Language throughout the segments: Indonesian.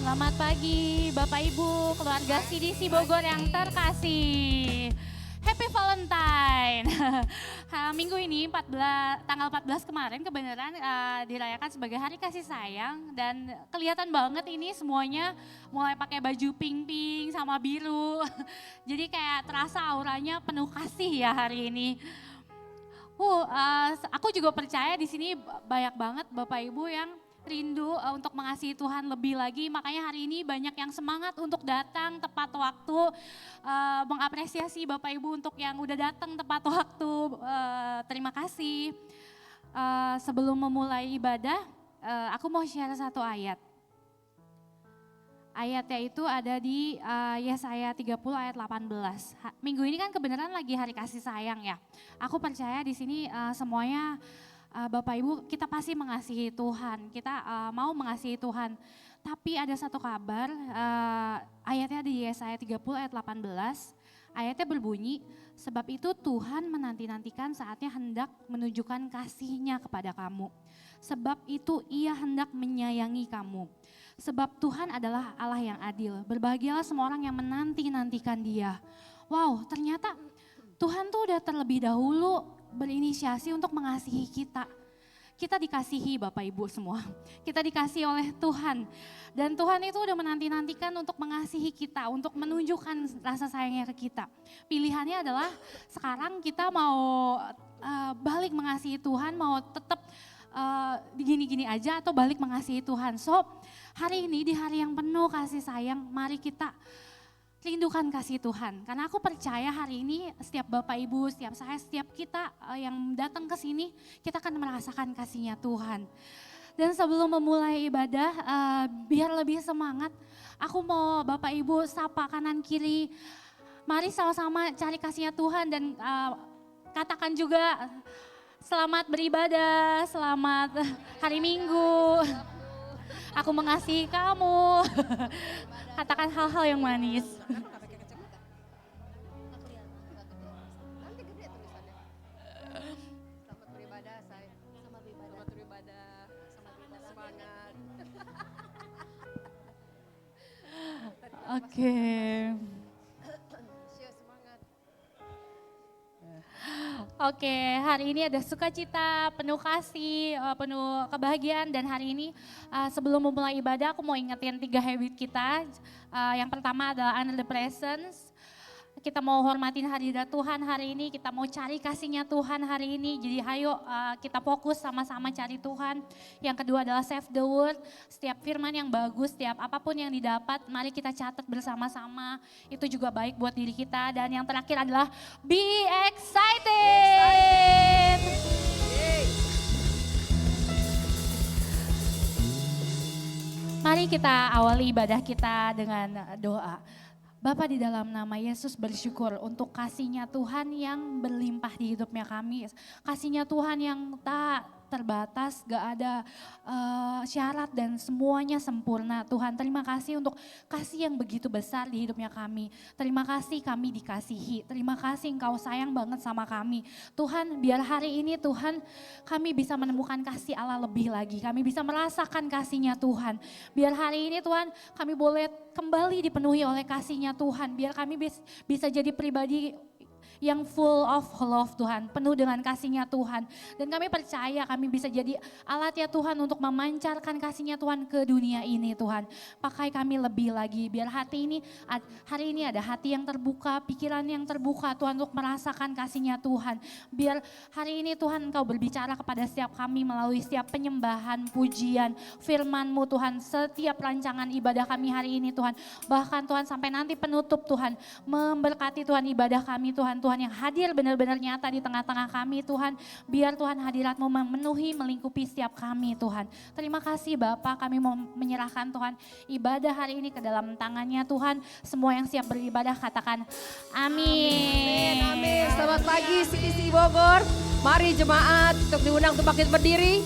Selamat pagi Bapak Ibu, keluarga CDC Bogor yang terkasih. Happy Valentine. Minggu ini tanggal 14 kemarin kebenaran dirayakan sebagai Hari Kasih Sayang dan kelihatan banget ini semuanya mulai pakai baju pink-pink sama biru. Jadi kayak terasa auranya penuh kasih ya hari ini. Aku juga percaya di sini banyak banget Bapak Ibu yang rindu untuk mengasihi Tuhan lebih lagi, makanya hari ini banyak yang semangat untuk datang tepat waktu, mengapresiasi Bapak Ibu untuk yang udah datang tepat waktu, terima kasih. Sebelum memulai ibadah, aku mau share satu ayat. Ayatnya itu ada di Yesaya 30 ayat 18. Minggu ini kan kebenaran lagi hari kasih sayang ya. Aku percaya di sini semuanya Bapak Ibu, kita pasti mengasihi Tuhan, kita mau mengasihi Tuhan. Tapi ada satu kabar, ayatnya di Yesaya 30 ayat 18, ayatnya berbunyi, sebab itu Tuhan menanti-nantikan saatnya hendak menunjukkan kasih-Nya kepada kamu. Sebab itu Ia hendak menyayangi kamu. Sebab Tuhan adalah Allah yang adil, berbahagialah semua orang yang menanti-nantikan Dia. Wow, ternyata Tuhan tuh udah terlebih dahulu berinisiasi untuk mengasihi kita. Kita dikasihi Bapak Ibu semua. Kita dikasihi oleh Tuhan. Dan Tuhan itu udah menanti-nantikan untuk mengasihi kita, untuk menunjukkan rasa sayangnya ke kita. Pilihannya adalah sekarang kita mau balik mengasihi Tuhan, mau tetap gini-gini aja atau balik mengasihi Tuhan. So hari ini di hari yang penuh kasih sayang, mari kita rindukan kasih Tuhan, karena aku percaya hari ini setiap Bapak Ibu, setiap saya, setiap kita yang datang ke sini, kita akan merasakan kasih-Nya Tuhan. Dan sebelum memulai ibadah, biar lebih semangat, aku mau Bapak Ibu sapa kanan kiri, mari sama-sama cari kasih-Nya Tuhan dan katakan juga selamat beribadah, selamat hari Minggu, aku mengasihi kamu. Katakan hal-hal yang manis. Nanti gede tulisannya. Selamat beribadah, say. Selamat beribadah. Semangat. Oke. Siap semangat. Oke, hari ini ada sukacita, penuh kasih, penuh kebahagiaan dan hari ini sebelum memulai ibadah aku mau ingetin 3 habit kita. Yang pertama adalah honor the presence. Kita mau hormatin hadirat Tuhan hari ini, kita mau cari kasih-Nya Tuhan hari ini. Jadi ayo kita fokus sama-sama cari Tuhan. Yang kedua adalah save the word. Setiap firman yang bagus, setiap apapun yang didapat, mari kita catat bersama-sama. Itu juga baik buat diri kita. Dan yang terakhir adalah be excited. Mari kita awali ibadah kita dengan doa. Bapa, di dalam nama Yesus bersyukur untuk kasih-Nya Tuhan yang berlimpah di hidupnya kami. Kasih-Nya Tuhan yang tak terbatas, gak ada syarat dan semuanya sempurna. Tuhan, terima kasih untuk kasih yang begitu besar di hidupnya kami. Terima kasih kami dikasihi, terima kasih Engkau sayang banget sama kami. Tuhan, biar hari ini Tuhan kami bisa menemukan kasih Allah lebih lagi. Kami bisa merasakan kasih-Nya Tuhan. Biar hari ini Tuhan kami boleh kembali dipenuhi oleh kasih-Nya Tuhan. Biar kami bisa jadi pribadi yang full of love Tuhan, penuh dengan kasih-Nya Tuhan. Dan kami percaya kami bisa jadi alat ya Tuhan untuk memancarkan kasih-Nya Tuhan ke dunia ini Tuhan. Pakai kami lebih lagi, biar hari ini ada hati yang terbuka, pikiran yang terbuka Tuhan untuk merasakan kasih-Nya Tuhan. Biar hari ini Tuhan Engkau berbicara kepada setiap kami melalui setiap penyembahan, pujian, firman-Mu Tuhan. Setiap rancangan ibadah kami hari ini Tuhan. Bahkan Tuhan sampai nanti penutup Tuhan. Memberkati Tuhan ibadah kami Tuhan. Tuhan yang hadir benar-benar nyata di tengah-tengah kami Tuhan. Biar Tuhan hadirat-Mu memenuhi, melingkupi setiap kami Tuhan. Terima kasih Bapak, kami mau menyerahkan Tuhan ibadah hari ini ke dalam tangan-Nya Tuhan. Semua yang siap beribadah katakan amin. Amin. Selamat pagi CDC Bogor. Mari jemaat untuk diundang untuk bangkit berdiri.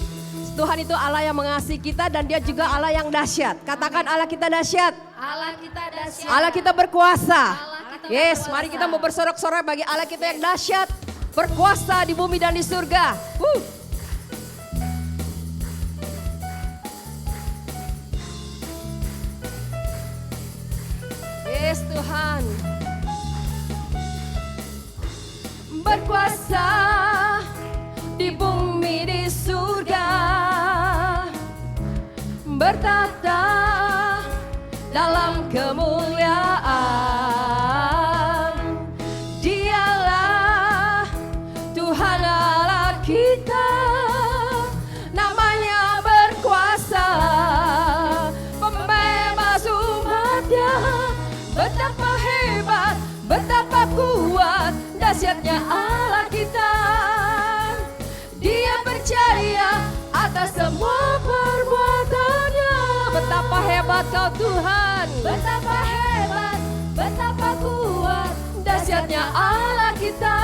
Tuhan itu Allah yang mengasihi kita dan Dia juga Allah yang dahsyat. Katakan Allah kita dahsyat. Allah kita dahsyat. Allah kita berkuasa. Yes, Mari kita mau bersorak-sorai bagi Allah kita yang dahsyat, berkuasa di bumi dan di surga. Yes Tuhan. Berkuasa di bumi di surga, bertata dalam kemuliaan. Dialah Tuhan Allah kita, namanya berkuasa, pembebas umatnya. Betapa hebat, betapa kuat, dahsyatnya Allah kita. Dia percaya atas semua perbuatannya. Betapa hebat kau Tuhan, betapa hebat, betapa kuat, dahsyatnya Allah kita.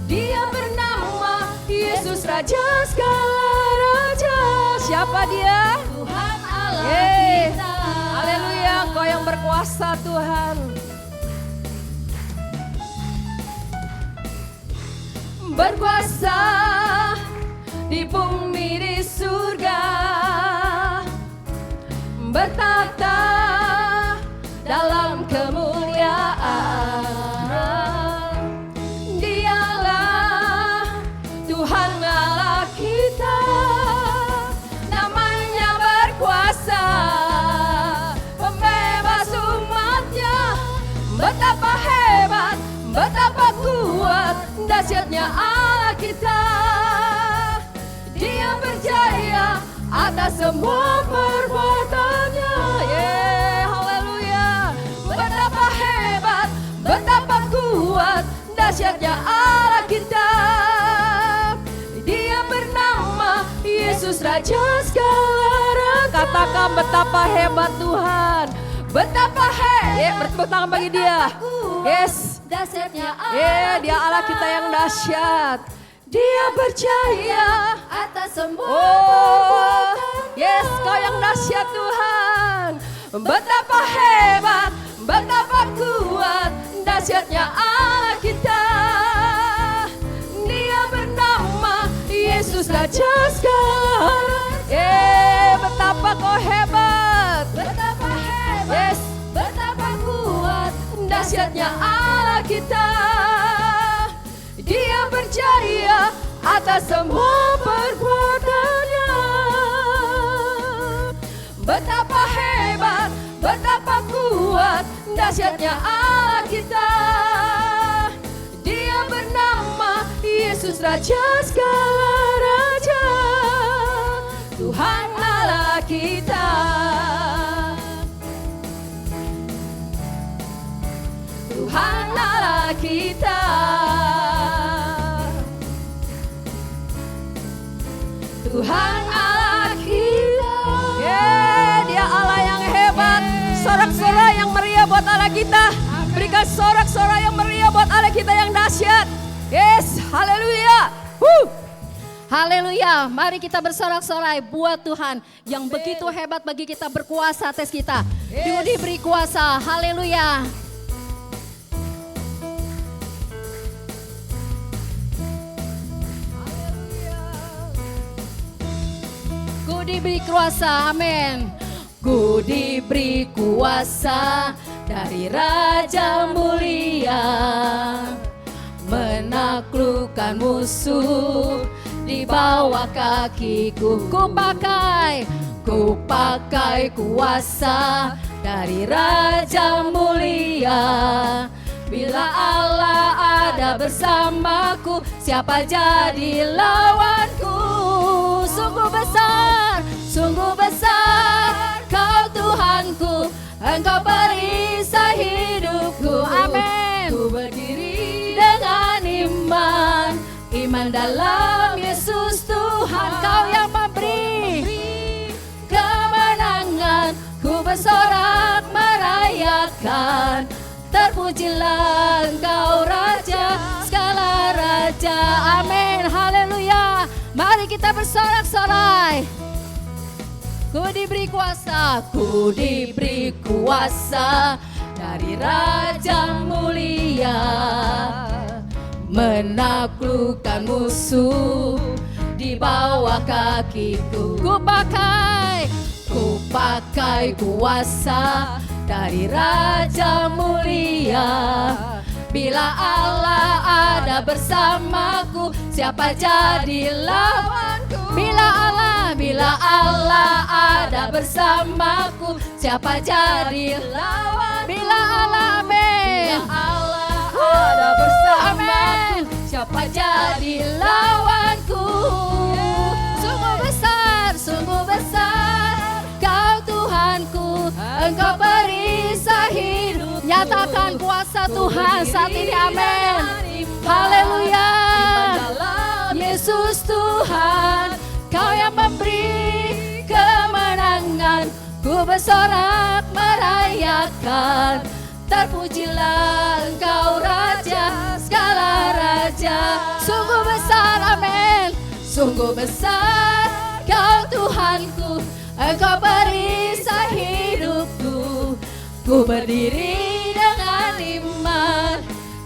Dia bernama Yesus, Raja segala raja. Siapa dia? Tuhan Allah Yeay. kita. Haleluya, Engkau yang berkuasa Tuhan. Berkuasa di bumi di surga, bertata dalam kemuliaan. Dialah Tuhan Allah kita, namanya berkuasa, pembebas umatnya. Betapa hebat, betapa kuat, dahsyatnya Allah kita. Dia berjaya atas semua perbuatannya. Yeah, haleluya. Betapa hebat, betapa kuat, dahsyatnya Allah kita. Dia bernama Yesus, Raja segala raja. Katakan betapa hebat Tuhan, betapa hebat. Bertepuk tangan bagi dia. Yes. Dahsyatnya Dia Allah kita yang dahsyat. Dia percaya atas semua perbuatan. Yes, kau yang dahsyat Tuhan. Betapa hebat, betapa kuat, dahsyatnya Allah kita. Dia bernama Yesus, Raja segala. Betapa kau hebat, betapa hebat, yes, betapa kuat, dahsyatnya Allah kita. Dia berjaya atas semua perbuatannya. Betapa hebat, betapa kuat, dahsyatnya Allah kita. Dia bernama Yesus, Raja segala raja. Tuhan Allah kita. Tuhan Allah kita. Tuhan Allah kita. Dia Allah yang hebat. Sorak-sorai yang meriah buat Allah kita. Berikan sorak-sorai yang meriah buat Allah kita yang dahsyat. Yes, haleluya. Haleluya, mari kita bersorak-sorai buat Tuhan yang begitu hebat bagi kita, berkuasa atas kita. Dia diberi kuasa, haleluya. Ku diberi kuasa, amin. Ku diberi kuasa dari Raja mulia, menaklukkan musuh di bawah kakiku. Ku pakai kuasa dari Raja mulia. Bila Allah ada bersamaku, siapa jadi lawanku? Sungguh besar kau Tuhanku, Engkau perisai hidupku. Amin. Ku berdiri dengan iman dalam Yesus Tuhan. Kau yang memberi kemenangan, ku bersorak merayakan. Terpujilah Engkau Raja segala raja. Amin, haleluya. Mari kita bersorak-sorai. Ku diberi kuasa dari Raja mulia, menaklukkan musuh di bawah kakiku. Ku pakai kuasa dari Raja mulia. Bila Allah ada bersamaku, siapa jadi lawanku? Bila Allah ada bersamaku, siapa jadi lawanku? Bila Allah, amin. Bila Allah ada bersamaku, siapa jadi lawanku? Sungguh besar Kau Tuhanku, Engkau perisai hidup. Nyatakan kuasa Tuhan saat ini, amin. Haleluya. Yesus Tuhan, Kau yang memberi kemenangan. Ku bersorak merayakan, terpujilah Engkau Raja, segala raja. Sungguh besar, amin. Sungguh besar Kau Tuhanku, Engkau perisai hidupku. Ku berdiri dengan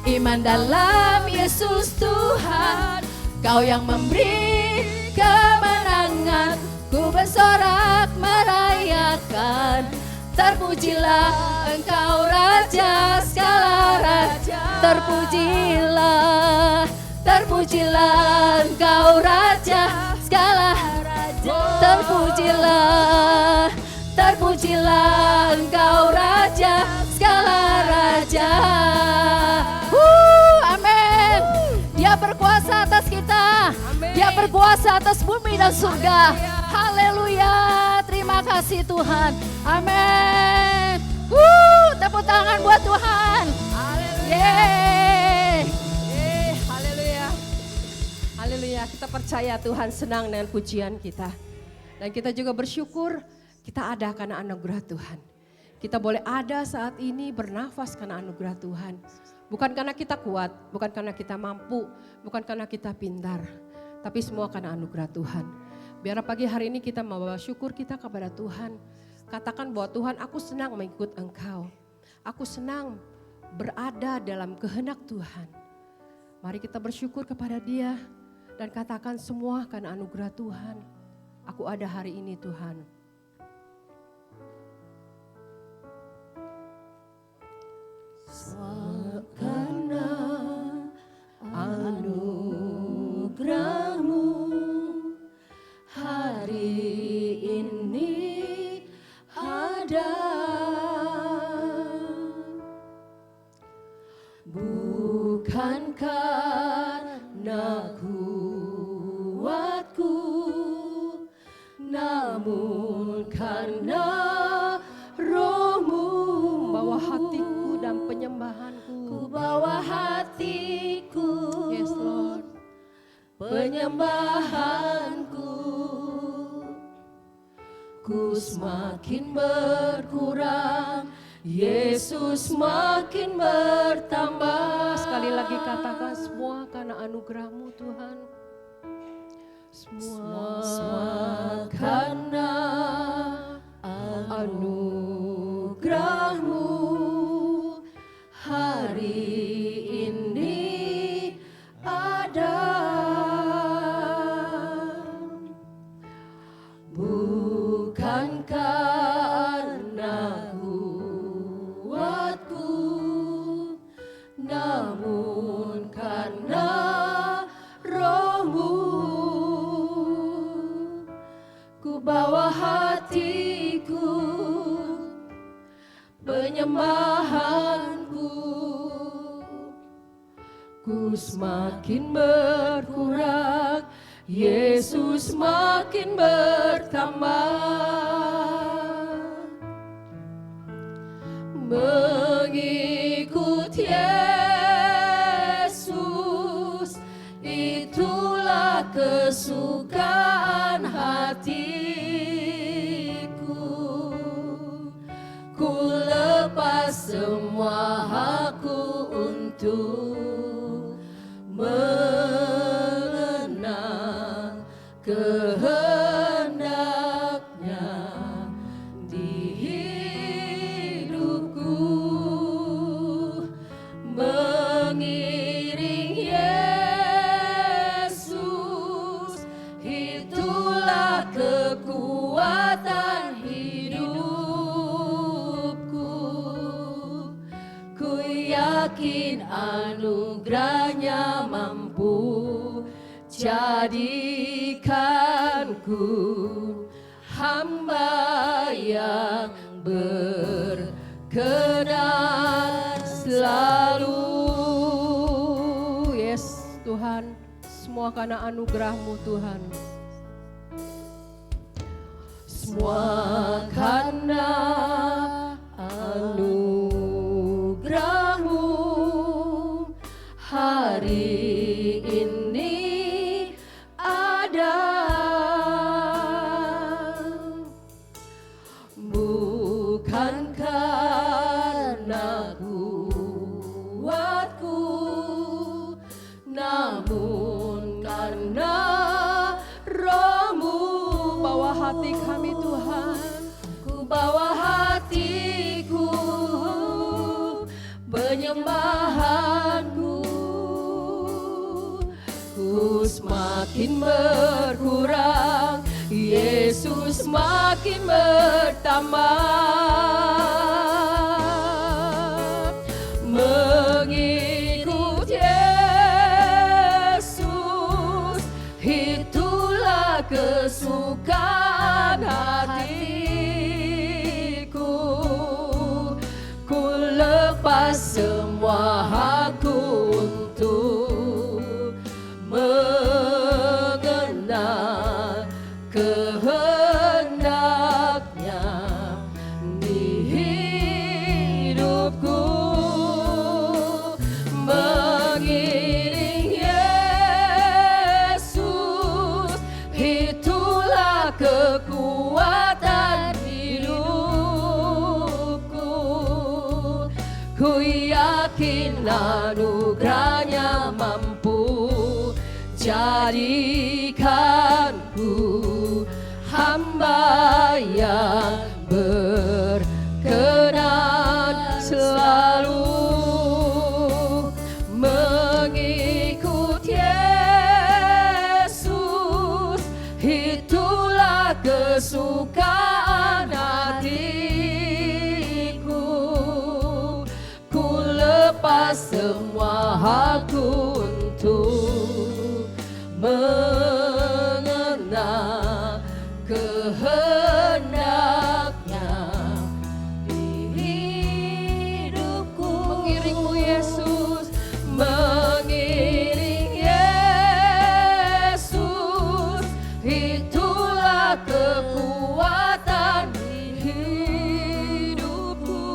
iman dalam Yesus Tuhan. Kau yang memberi kemenangan. Ku bersorak merayakan, terpujilah Engkau Raja, segala raja. Terpujilah Engkau Raja, segala raja. Terpujilah Engkau Raja, segala raja. Amin. Dia berkuasa atas kita. Dia berkuasa atas bumi dan surga. Haleluya. Terima kasih Tuhan. Amin. Tepuk tangan buat Tuhan. Yeay. Haleluya. Haleluya. Kita percaya Tuhan senang dengan pujian kita. Dan kita juga bersyukur kita ada karena anugerah Tuhan. Kita boleh ada saat ini bernafas karena anugerah Tuhan. Bukan karena kita kuat, bukan karena kita mampu, bukan karena kita pintar. Tapi semua karena anugerah Tuhan. Biar pagi hari ini kita membawa syukur kita kepada Tuhan. Katakan bahwa Tuhan, aku senang mengikut Engkau. Aku senang berada dalam kehendak Tuhan. Mari kita bersyukur kepada Dia. Dan katakan semua karena anugerah Tuhan. Aku ada hari ini Tuhan. Karena anugerah-Mu hari ini ada. Bukan karena kuatku, namun karena Roh-Mu. Bawa hatiku dan penyembahanku. Ku bawa hatiku, Yes Lord. penyembahanku. Ku semakin berkurang, Yesus semakin bertambah. Sekali lagi katakan semua karena anugerah-Mu Tuhan. Semua karena anugerah-Mu hari ini ada. Bukan karena kuatku, namun karena Roh-Mu. Ku bawa hatiku, penyembahanku. Ku semakin berkurang, Yesus semakin bertambah. Mengikut Yesus, itulah kesukaan hatiku. Ku lepas semua hakku untuk mengenang kehendaknya di hidupku. Mengiring Yesus, itulah kekuatan hidupku. anugerahnya mampu jadikanku hamba yang berkenan selalu. Yes Tuhan, semua karena anugerah-Mu Tuhan. Semua karena anugerah-Mu hari ini ada. Bukan karena kuatku, namun karena Roh-Mu. Bawa hati kami Tuhan, ku bawa hatiku, penyembahanku, ku semakin berkurang, Yesus makin bertambah. Mengikut Yesus, itulah kesukaan hatiku. Ku lepas semua hakku untuk mengenal kehendaknya di hidupku. Mengiring Yesus, itulah kekuatan hidupku. Ku yakin anugerahnya mampu jadikanku hamba yang berkenan selalu. Mengikut Yesus, itulah kesukaan hatiku. Ku lepas semua hakku untuk mengenal kehendaknya di hidupku. Mengiring-Mu Yesus, mengiring Yesus, itulah kekuatan hidupku.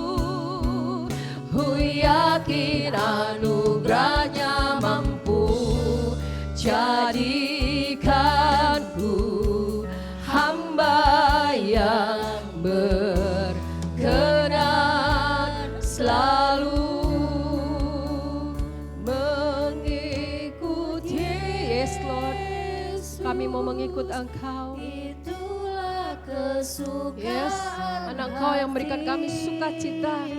Ku yakin anugerahnya mampu jadikanku hamba yang berkenan selalu. Mengikuti, yes Lord, kami mau mengikut Engkau. Itulah kesukaan Yes, anak Engkau yang memberikan kami sukacita.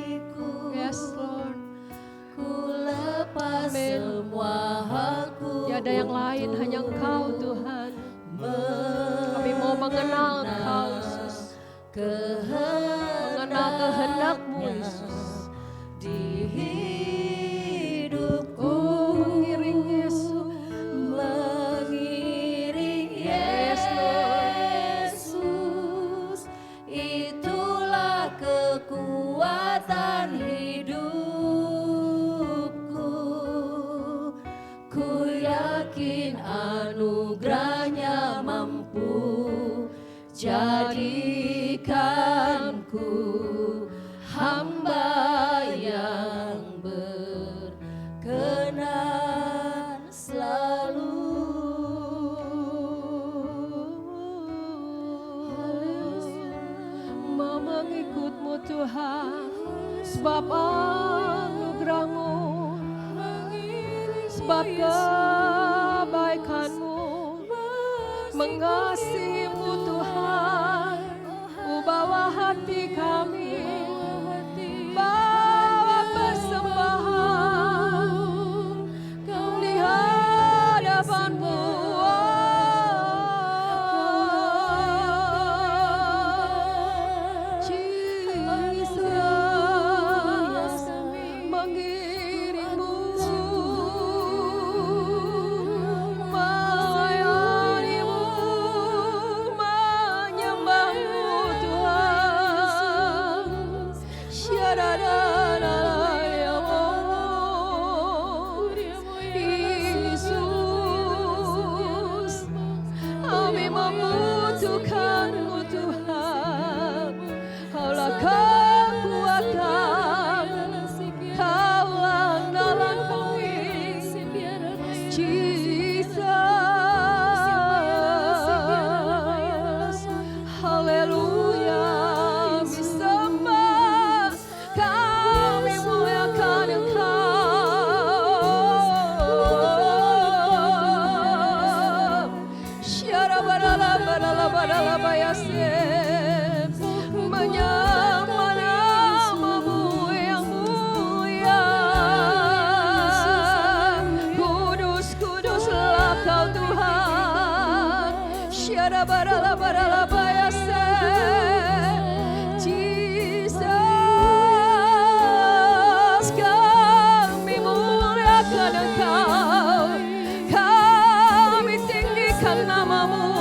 Yes Lord, ku lepas Amin. semua hakku. tiada yang lain, hanya Engkau Tuhan. Kami mau mengenal Engkau Yesus, mengenal kehendak-Mu Yesus Di hidupku mengiring Yesus. mengiring Yes, Lord. Yesus, itulah kekuatan hidupku. Ku yakin anugerahnya mampu jadikanku hamba yang berkenan selalu. Mau mengikut-Mu Tuhan, sebab anugerah-Mu, sebab kebaikan-Mu, mengasihi-Mu Tuhan. Ku bawa hati kami, bawa persembahan di hadapan-Mu. Jesus, mengiring-Mu membutuhkan-Mu Tuhan. Kaulah kekuatan, Kaulah andalan kami, Jesus. Haleluya, disembah, kami muliakan Engkau. Syarabadalabayasem, menyembah nama-Mu yang mulia. Kudus, kuduslah Kau Tuhan. Syarabadalabayasem, Jesus, kami muliakan Engkau, kami tinggikan nama-Mu.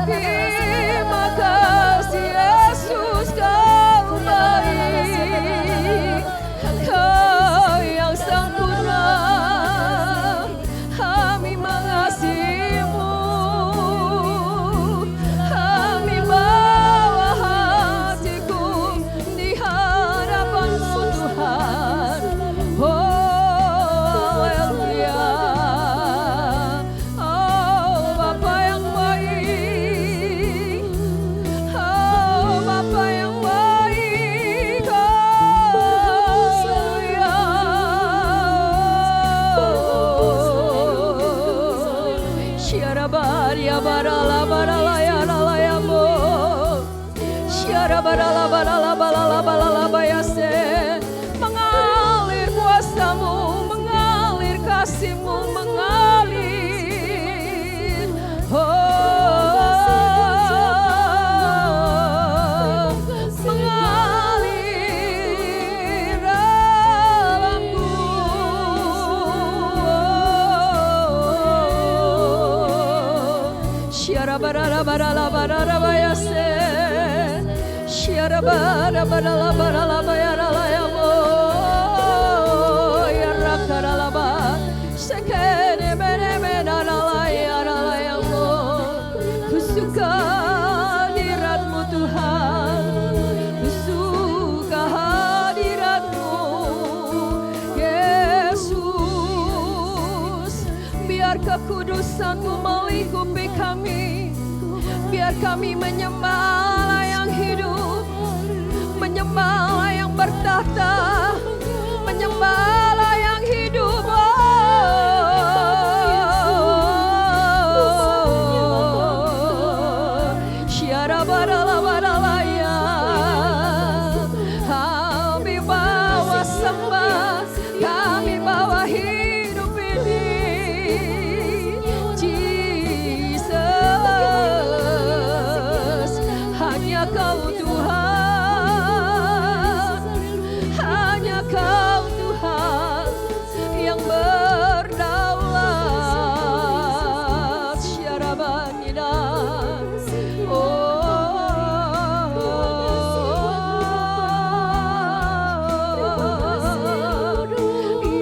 Terima kasih Yesus, Kau baik, Kau yang sempurna. Kami mengasihi-Mu, kami bawa hatiku di hadapan-Mu Tuhan. Oh haleluya, oh Bapa yang baik, oh Bapa yang baik, haleluya. Syarabaria barala barala ya rala ya mo, syarabarala barala barala barala bayase. Mengalir kuasa-Mu, mengalir kasih-Mu, mengalir. Mengalir dalamku. Syarabara barala barala bayase, syarabara barala barala bayarala ya mo, ya rakarala ba, sekene bene menarala ya rala ya mo. Ku suka hadirat-Mu Tuhan, ku suka hadirat-Mu Yesus. Biar kekudusan-Mu melingkupi kami, biar kami menyembah Allah yang hidup, menyembah Allah yang bertahta, menyembah Allah yang hidup. Syarabarala-baralaya, kami bawa sembah, kami bawa hidup ini. Jesus, hanya Kau Tuhan, hanya Kau Tuhan yang berdaulat. Syarabanida,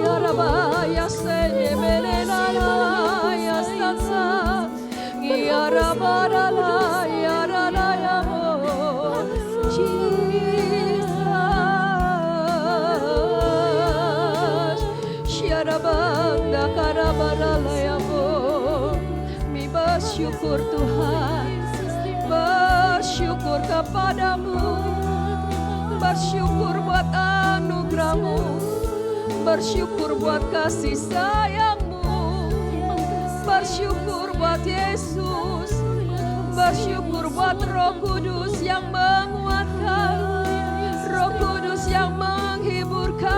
ya rabaya sene menena ya sansa, ya rabarala ya rala ya mo. Jesus, syarabanda karabarala ya mo. Mi bersyukur Tuhan, bersyukur kepadamu, bersyukur buat anugerah-Mu, bersyukur buat kasih sayang-Mu, bersyukur buat Yesus, bersyukur buat Roh Kudus yang menguatkan, Roh Kudus yang menghiburkan.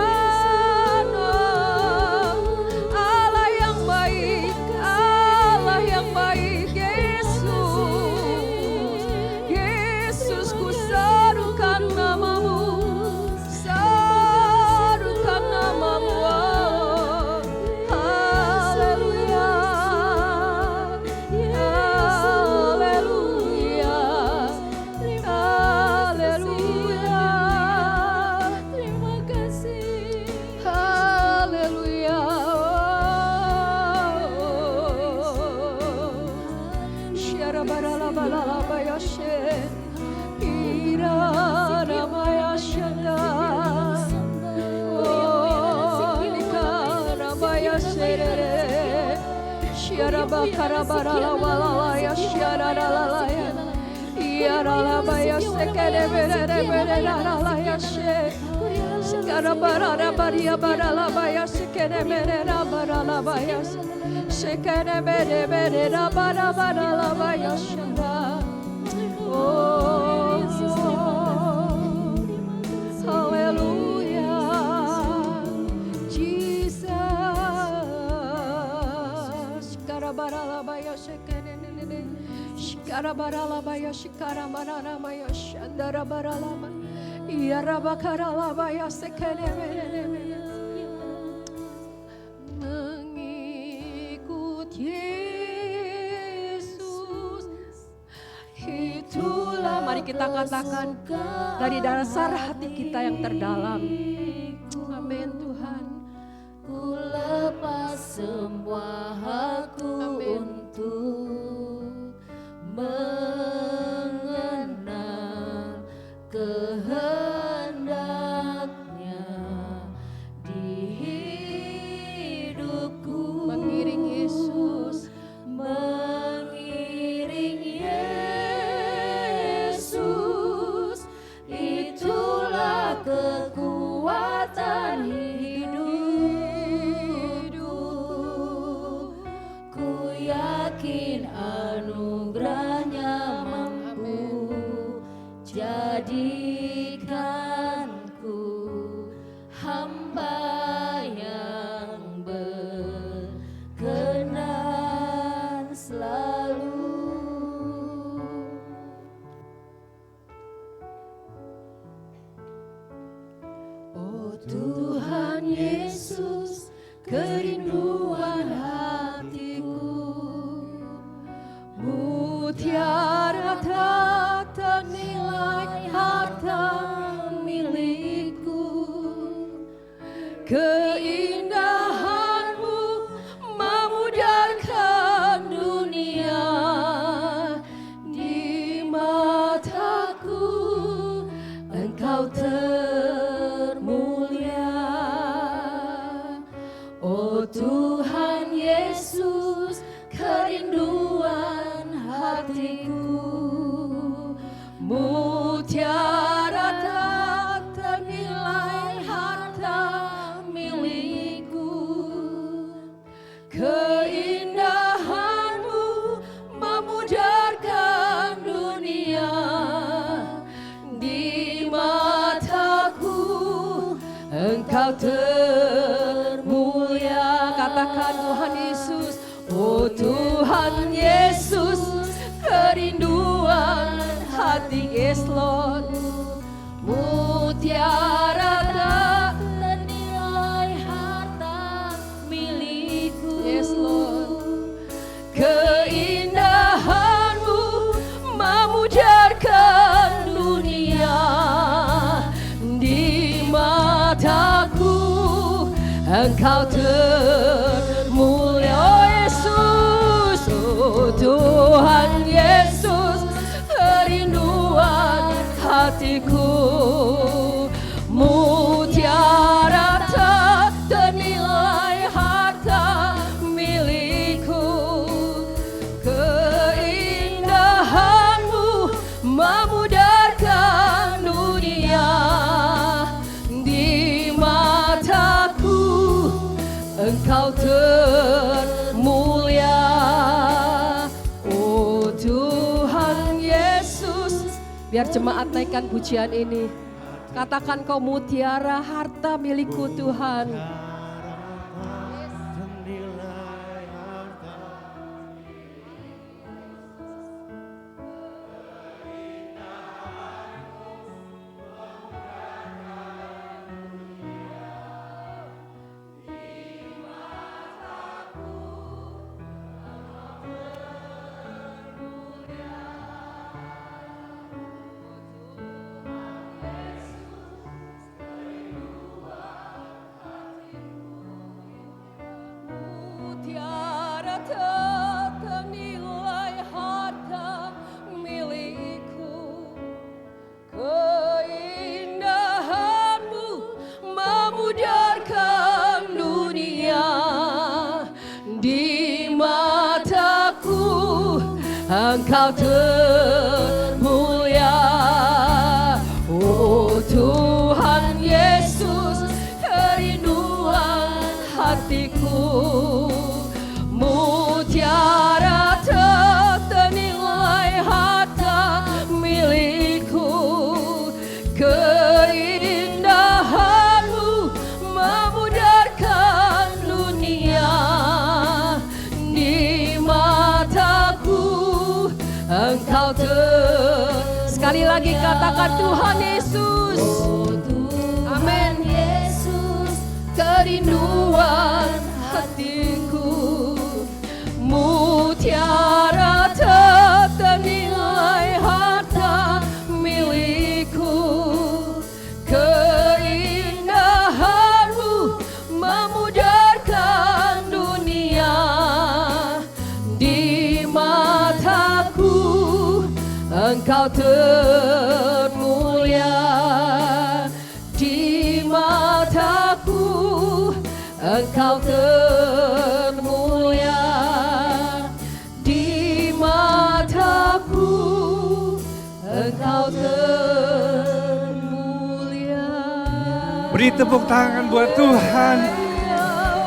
Mengikut Yesus itulah, mari kita katakan dari dasar hati kita yang terdalam. Amin Tuhan. Ku lepas semua hakku untuk mengenal kehendaknya di hidupku. Mengiring Yesus, mengiring Yesus, itulah kekuatan hidupku. Ku yakin anugerahnya mampu jadikanku hamba yang berkenan selalu. Oh Tuhan Yesus, kerinduan hatiku, mutiara tak ternilai harta milikku. Keindahanmu memudarkan dunia, di mataku Engkau termulia. Oh Tuhan Yesus, kerinduan hatiku, mutiara tak ternilai harta milikku. Keindahanmu memudarkan dunia, di mataku Engkau termulia. Katakan Tuhan Yesus, oh Tuhan Yesus, kerinduan hati. Yes Lord, mutiara tak ternilai harta milikku. Yes Lord, keindahanmu memudarkan dunia, di mataku Engkau termulia. Oh Yesus, oh Tuhan Yesus, kerinduan hatiku, mutiara tak ternilai harta milikku. Keindahanmu memudarkan dunia, di mataku Engkau termulia. Oh Tuhan Yesus, biar jemaat naikkan pujian ini. Katakan kau mutiara harta milikku Tuhan. Engkau termulia. Oh Tuhan Yesus, kerinduan hatiku, mutiara ternilai harta milikku. Keindahanmu memudarkan dunia, di mataku Engkau sekali lagi katakan Tuhan Yesus. Amin. Yesus, kerinduan hatiku, mutiara ternilai harta milikku. Keindahanmu memudarkan dunia, di mataku Engkau termulia. Di mataku Engkau termulia. Di mataku Engkau termulia. Beri tepuk tangan buat Tuhan.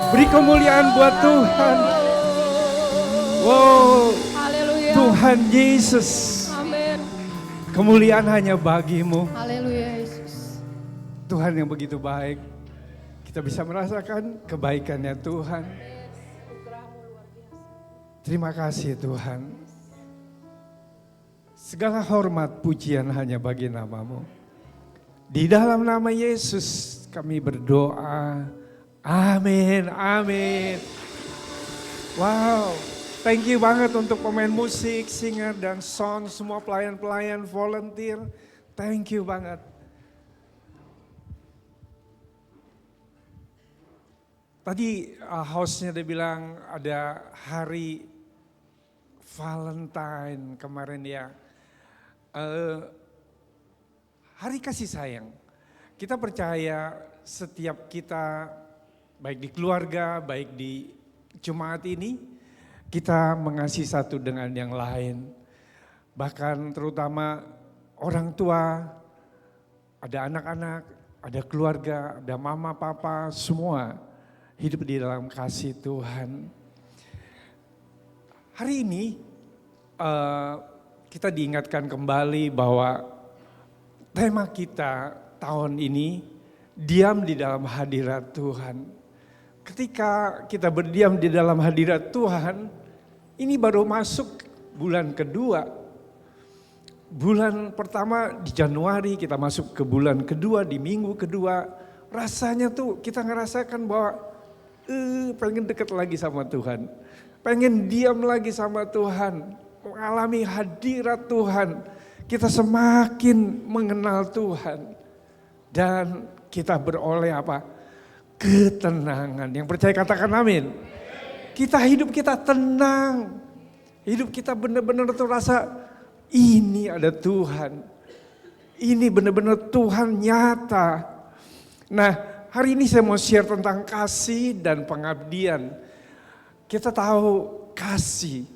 Beri kemuliaan buat Tuhan. Wow, Haleluya. Tuhan Yesus, Amin. kemuliaan hanya bagimu. Haleluya Yesus. Tuhan yang begitu baik. Kita bisa merasakan kebaikannya Tuhan. Terima kasih Tuhan. Segala hormat pujian hanya bagi namamu. Di dalam nama Yesus kami berdoa. Amin, amin. Wow, thank you banget untuk pemain musik, singer dan sound, semua pelayan-pelayan, volunteer. Thank you banget. Tadi hostnya dia bilang ada hari Valentine kemarin ya. Hari kasih sayang. Kita percaya setiap kita baik di keluarga, baik di jemaat ini, kita mengasihi satu dengan yang lain. Bahkan terutama orang tua, ada anak-anak, ada keluarga, ada mama, papa, semua hidup di dalam kasih Tuhan. Hari ini kita diingatkan kembali bahwa tema kita tahun ini diam di dalam hadirat Tuhan. Ketika kita berdiam di dalam hadirat Tuhan, ini baru masuk bulan kedua. Bulan pertama di Januari, kita masuk ke bulan kedua, di minggu kedua. Rasanya tuh kita ngerasakan bahwa pengen deket lagi sama Tuhan. Pengen diam lagi sama Tuhan. Mengalami hadirat Tuhan. Kita semakin mengenal Tuhan. Dan kita beroleh apa? Ketenangan. Yang percaya katakan amin. Hidup kita tenang. Hidup kita benar-benar tuh rasa ini ada Tuhan. Ini benar-benar Tuhan nyata. Nah, hari ini saya mau share tentang kasih dan pengabdian. Kita tahu kasih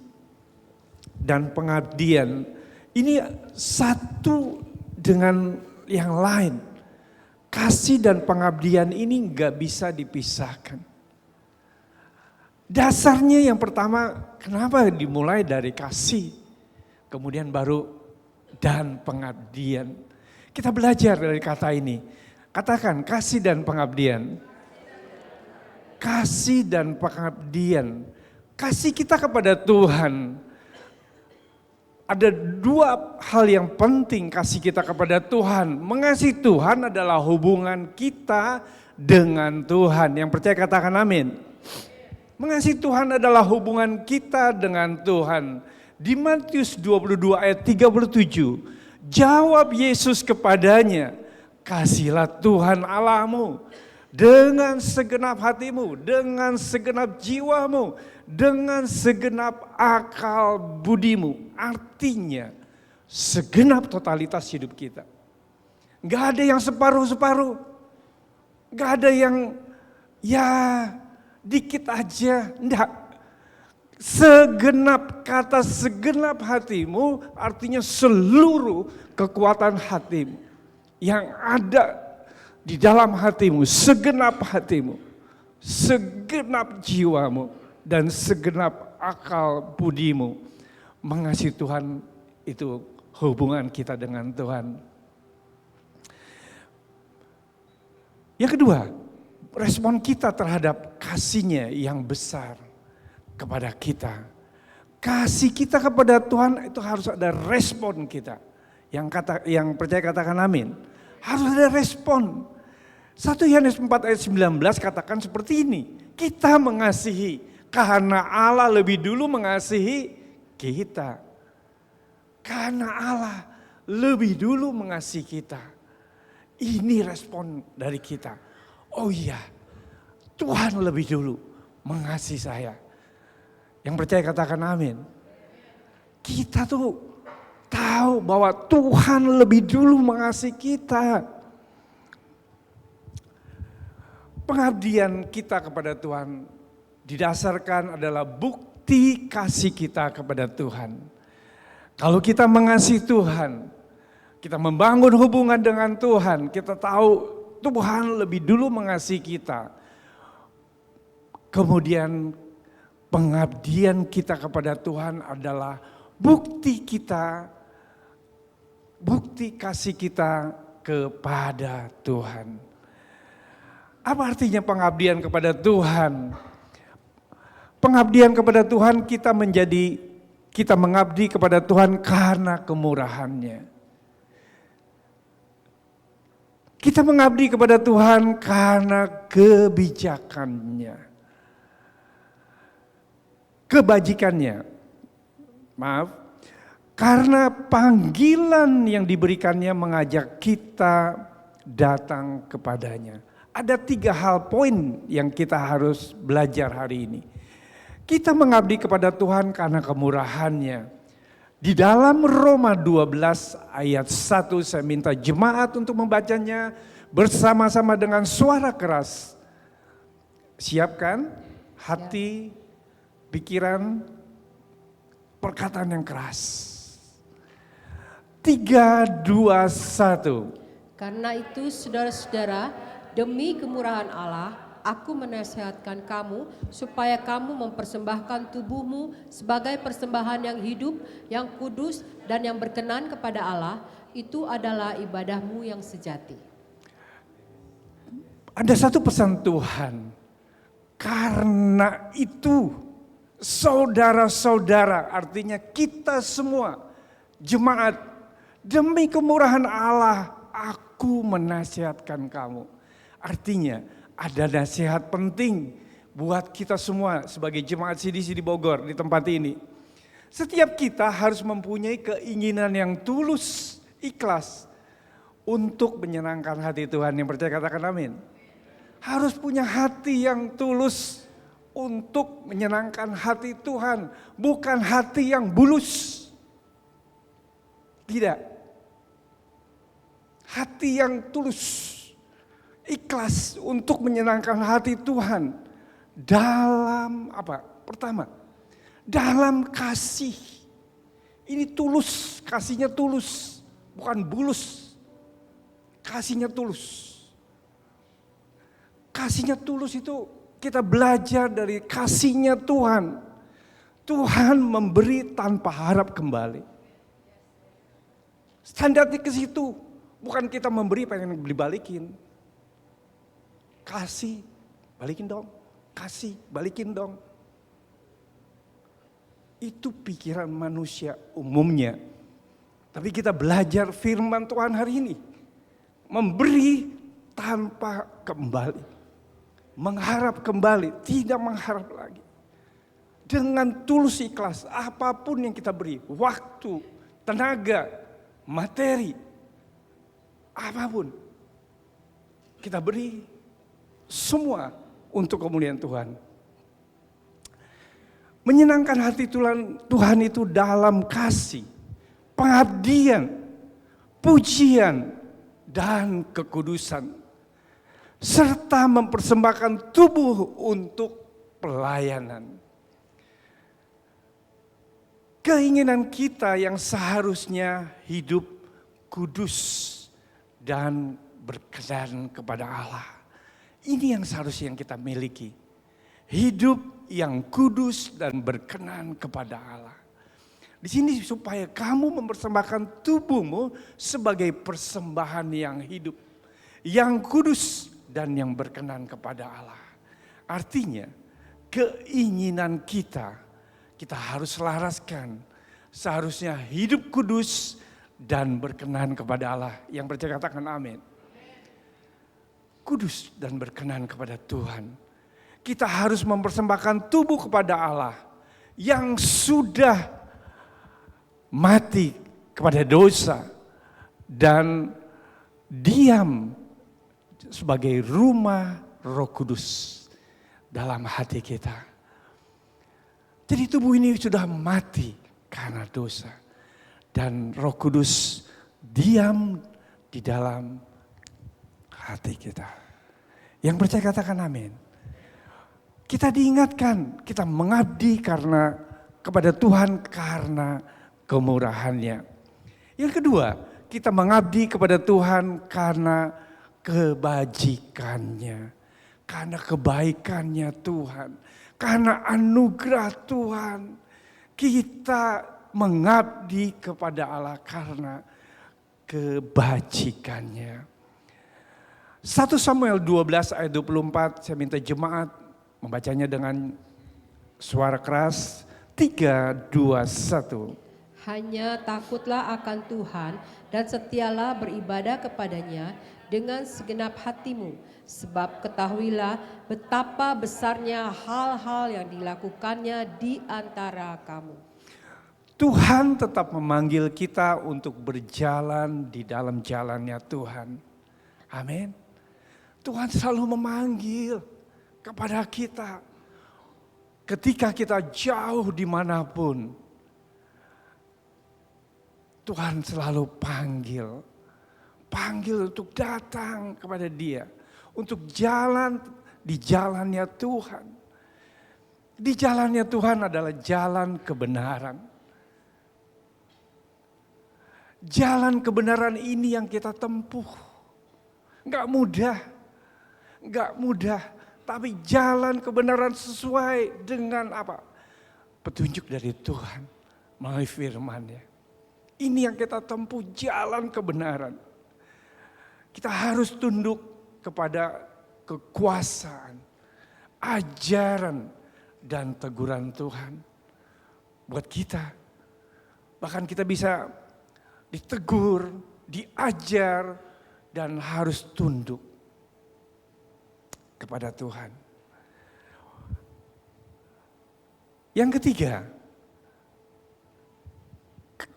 dan pengabdian ini satu dengan yang lain. Kasih dan pengabdian ini gak bisa dipisahkan. Dasarnya yang pertama, kenapa dimulai dari kasih? Kemudian baru dan pengabdian. Kita belajar dari kata ini. Katakan kasih dan pengabdian. Kasih dan pengabdian. Kasih kita kepada Tuhan. Ada dua hal yang penting kasih kita kepada Tuhan. Mengasihi Tuhan adalah hubungan kita dengan Tuhan. Yang percaya katakan amin. Mengasihi Tuhan adalah hubungan kita dengan Tuhan. Di Matius 22 ayat 37, jawab Yesus kepadanya, kasihilah Tuhan Allahmu dengan segenap hatimu, dengan segenap jiwamu, dengan segenap akal budimu. Artinya segenap totalitas hidup kita. Gak ada yang separuh-separuh. Gak ada yang ya dikit aja. Enggak. Segenap kata segenap hatimu artinya seluruh kekuatan hatimu yang ada di dalam hatimu, segenap hatimu, segenap jiwamu, dan segenap akal budimu. Mengasihi Tuhan itu hubungan kita dengan Tuhan. Yang kedua, respon kita terhadap kasih-Nya yang besar kepada kita. Kasih kita kepada Tuhan itu harus ada respon kita. Yang percaya katakan amin. Harus ada respon. 1 Yohanes 4 ayat 19 katakan seperti ini. Kita mengasihi karena Allah lebih dulu mengasihi kita. Karena Allah lebih dulu mengasihi kita. Ini respon dari kita. Oh iya, Tuhan lebih dulu mengasihi saya. Yang percaya katakan amin. Kita tuh tahu bahwa Tuhan lebih dulu mengasihi kita. Pengabdian kita kepada Tuhan didasarkan adalah bukti kasih kita kepada Tuhan. Kalau kita mengasihi Tuhan, kita membangun hubungan dengan Tuhan, kita tahu Tuhan lebih dulu mengasihi kita. Kemudian pengabdian kita kepada Tuhan adalah bukti kita, bukti kasih kita kepada Tuhan. Apa artinya pengabdian kepada Tuhan? Pengabdian kepada Tuhan kita mengabdi kepada Tuhan karena kemurahan-Nya. Kita mengabdi kepada Tuhan karena kebijakan-Nya. Kebajikan-Nya. Maaf. Karena panggilan yang diberikannya mengajak kita datang kepadanya. Ada 3 hal poin yang kita harus belajar hari ini. Kita mengabdi kepada Tuhan karena kemurahan-Nya. Di dalam Roma 12 ayat 1 saya minta jemaat untuk membacanya bersama-sama dengan suara keras. Siapkan hati, pikiran, perkataan yang keras. 3, 2, 1. Karena itu saudara-saudara, demi kemurahan Allah, aku menasihatkan kamu supaya kamu mempersembahkan tubuhmu sebagai persembahan yang hidup, yang kudus, dan yang berkenan kepada Allah. Itu adalah ibadahmu yang sejati. Ada satu pesan Tuhan. Karena itu saudara-saudara, artinya kita semua jemaat, demi kemurahan Allah aku menasihatkan kamu. Artinya ada nasihat penting buat kita semua sebagai jemaat CDC di Bogor di tempat ini. Setiap kita harus mempunyai keinginan yang tulus, ikhlas untuk menyenangkan hati Tuhan. Yang percaya katakan amin. Harus punya hati yang tulus untuk menyenangkan hati Tuhan, bukan hati yang bulus. Tidak. Hati yang tulus. Ikhlas untuk menyenangkan hati Tuhan dalam apa? Pertama, dalam kasih. Ini tulus, kasihnya tulus, bukan bulus. Kasihnya tulus. Kasihnya tulus itu kita belajar dari kasihnya Tuhan. Tuhan memberi tanpa harap kembali. Standarnya ke situ, bukan kita memberi pengen dibalikin. Kasih, balikin dong. Kasih, balikin dong. Itu pikiran manusia umumnya. Tapi kita belajar firman Tuhan hari ini. Memberi tanpa kembali. Mengharap kembali, tidak mengharap lagi. Dengan tulus ikhlas, apapun yang kita beri. Waktu, tenaga, materi. Apapun. Kita beri. Semua untuk kemuliaan Tuhan. Menyenangkan hati Tuhan itu dalam kasih, pengabdian, pujian, dan kekudusan. Serta mempersembahkan tubuh untuk pelayanan. Keinginan kita yang seharusnya hidup kudus dan berkenan kepada Allah. Ini yang seharusnya yang kita miliki. Hidup yang kudus dan berkenan kepada Allah. Di sini supaya kamu mempersembahkan tubuhmu sebagai persembahan yang hidup, yang kudus dan yang berkenan kepada Allah. Artinya keinginan kita harus selaraskan. Seharusnya hidup kudus dan berkenan kepada Allah. Yang percaya katakan amin. Kudus dan berkenan kepada Tuhan. Kita harus mempersembahkan tubuh kepada Allah yang sudah mati kepada dosa dan diam sebagai rumah Roh Kudus dalam hati kita. Jadi tubuh ini sudah mati karena dosa. Dan Roh Kudus diam di dalam hati kita. Yang percaya katakan amin. Kita diingatkan, kita mengabdi kepada Tuhan karena kemurahannya. Yang kedua, kita mengabdi kepada Tuhan karena kebajikannya. Karena kebaikannya Tuhan. Karena anugerah Tuhan. Kita mengabdi kepada Allah karena kebajikannya. 1 Samuel 12 ayat 24, saya minta jemaat membacanya dengan suara keras. 3, 2, 1. Hanya takutlah akan Tuhan dan setialah beribadah kepadanya dengan segenap hatimu. Sebab ketahuilah betapa besarnya hal-hal yang dilakukannya di antara kamu. Tuhan tetap memanggil kita untuk berjalan di dalam jalannya Tuhan. Amin. Tuhan selalu memanggil kepada kita. Ketika kita jauh dimanapun, Tuhan selalu panggil. Panggil untuk datang kepada Dia. Untuk jalan di jalannya Tuhan. Di jalannya Tuhan adalah jalan kebenaran. Jalan kebenaran ini yang kita tempuh. Enggak mudah. Enggak mudah. Tapi jalan kebenaran sesuai dengan apa? Petunjuk dari Tuhan melalui firman-Nya. Ini yang kita tempuh, jalan kebenaran. Kita harus tunduk kepada kekuasaan, ajaran, dan teguran Tuhan. Buat kita. Bahkan kita bisa ditegur, diajar, dan harus tunduk kepada Tuhan. Yang ketiga,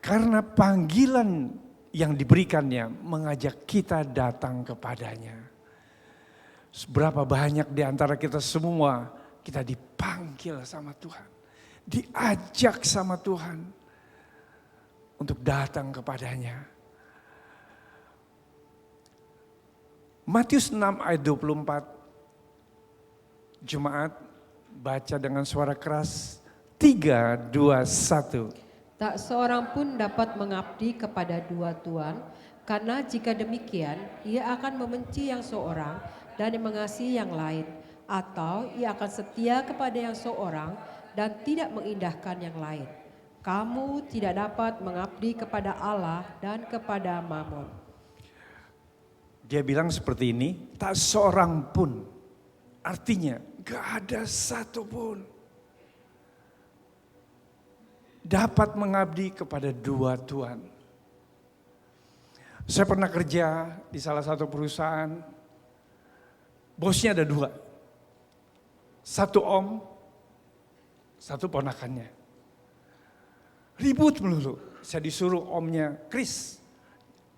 karena panggilan yang diberikannya mengajak kita datang kepadanya. Seberapa banyak di antara kita semua kita dipanggil sama Tuhan. Diajak sama Tuhan untuk datang kepadanya. Matius 6 ayat 24. Jemaat baca dengan suara keras. 3, 2, 1. Tak seorang pun dapat mengabdi kepada dua tuan, karena jika demikian ia akan membenci yang seorang dan mengasihi yang lain, atau ia akan setia kepada yang seorang dan tidak mengindahkan yang lain. Kamu tidak dapat mengabdi kepada Allah dan kepada Mammon. Dia bilang seperti ini, tak seorang pun, artinya gak ada satu pun dapat mengabdi kepada dua tuan. Saya pernah kerja di salah satu perusahaan, bosnya ada dua. Satu om, satu ponakannya. Ribut melulu. Saya disuruh omnya, Chris,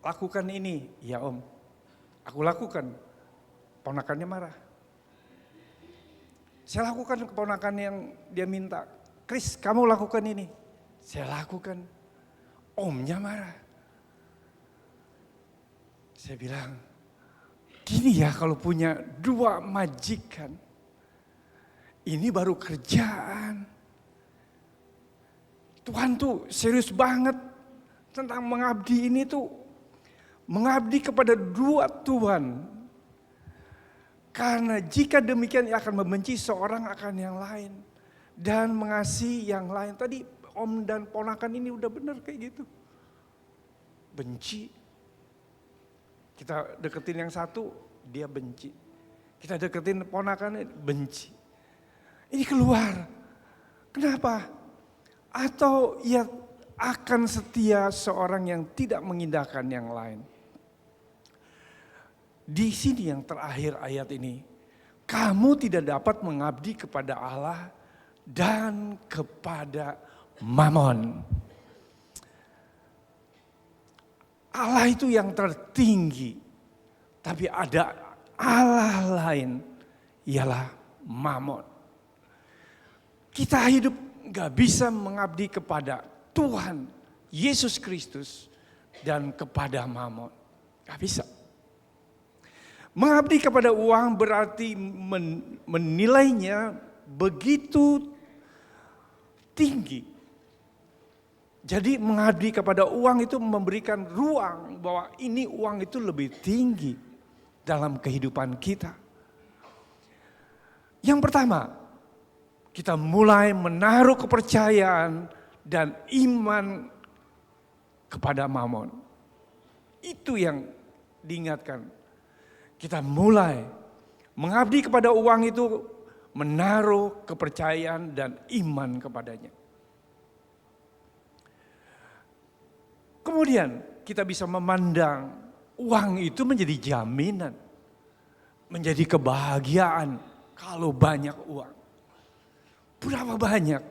lakukan ini. Ya om, aku lakukan. Ponakannya marah. Saya lakukan keponakan yang dia minta. Chris, kamu lakukan ini. Saya lakukan. Omnya marah. Saya bilang, gini ya kalau punya dua majikan. Ini baru kerjaan. Tuhan tuh serius banget tentang mengabdi ini tuh. Mengabdi kepada dua Tuhan. Karena jika demikian ia akan membenci seorang akan yang lain. Dan mengasihi yang lain. Tadi om dan ponakan ini udah benar kayak gitu. Benci. Kita deketin yang satu, dia benci. Kita deketin ponakannya, benci. Ini keluar. Kenapa? Atau ia akan setia seorang yang tidak mengindahkan yang lain. Di sini yang terakhir ayat ini. Kamu tidak dapat mengabdi kepada Allah dan kepada Mamon. Allah itu yang tertinggi. Tapi ada Allah lain, ialah Mamon. Kita hidup gak bisa mengabdi kepada Tuhan Yesus Kristus dan kepada Mamon. Gak bisa. Mengabdi kepada uang berarti menilainya begitu tinggi. Jadi mengabdi kepada uang itu memberikan ruang bahwa ini uang itu lebih tinggi dalam kehidupan kita. Yang pertama, kita mulai menaruh kepercayaan dan iman kepada Mamon. Itu yang diingatkan. Kita mulai mengabdi kepada uang itu, menaruh kepercayaan dan iman kepadanya. Kemudian kita bisa memandang uang itu menjadi jaminan, menjadi kebahagiaan kalau banyak uang. Berapa banyak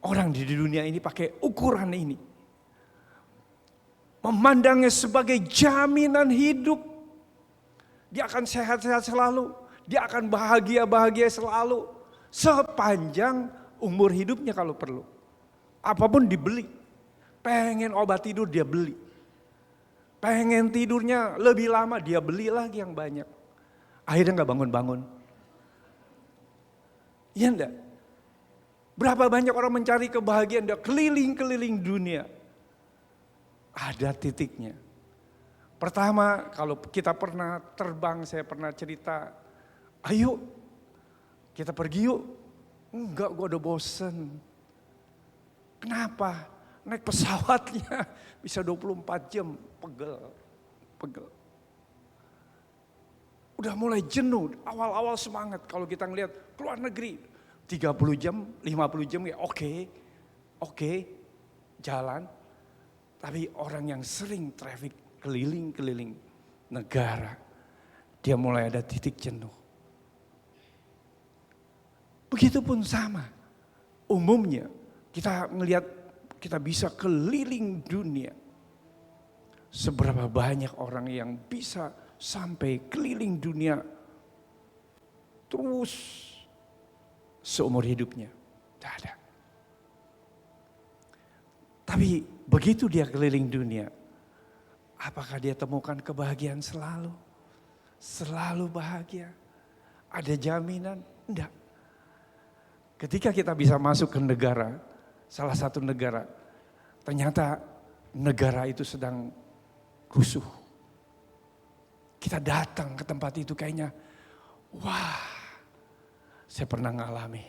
orang di dunia ini pakai ukuran ini. Memandangnya sebagai jaminan hidup. Dia akan sehat-sehat selalu. Dia akan bahagia-bahagia selalu. Sepanjang umur hidupnya kalau perlu. Apapun dibeli. Pengen obat tidur dia beli. Pengen tidurnya lebih lama dia beli lagi yang banyak. Akhirnya gak bangun-bangun. Iya enggak? Berapa banyak orang mencari kebahagiaan, dia keliling-keliling dunia. Ada titiknya. Pertama, kalau kita pernah terbang, saya pernah cerita, ayo kita pergi yuk. Enggak, gue udah bosen. Kenapa? Naik pesawatnya bisa 24 jam, pegel. Udah mulai jenuh, awal-awal semangat kalau kita ngelihat keluar negeri. 30 jam, 50 jam ya oke, jalan. Tapi orang yang sering traffic keliling-keliling negara, dia mulai ada titik jenuh. Begitupun sama, umumnya kita ngelihat kita bisa keliling dunia. Seberapa banyak orang yang bisa sampai keliling dunia terus seumur hidupnya, tidak ada. Tapi begitu dia keliling dunia, apakah dia temukan kebahagiaan selalu? Selalu bahagia? Ada jaminan? Enggak. Ketika kita bisa masuk ke negara, salah satu negara, ternyata negara itu sedang rusuh. Kita datang ke tempat itu kayaknya, wah, saya pernah ngalami.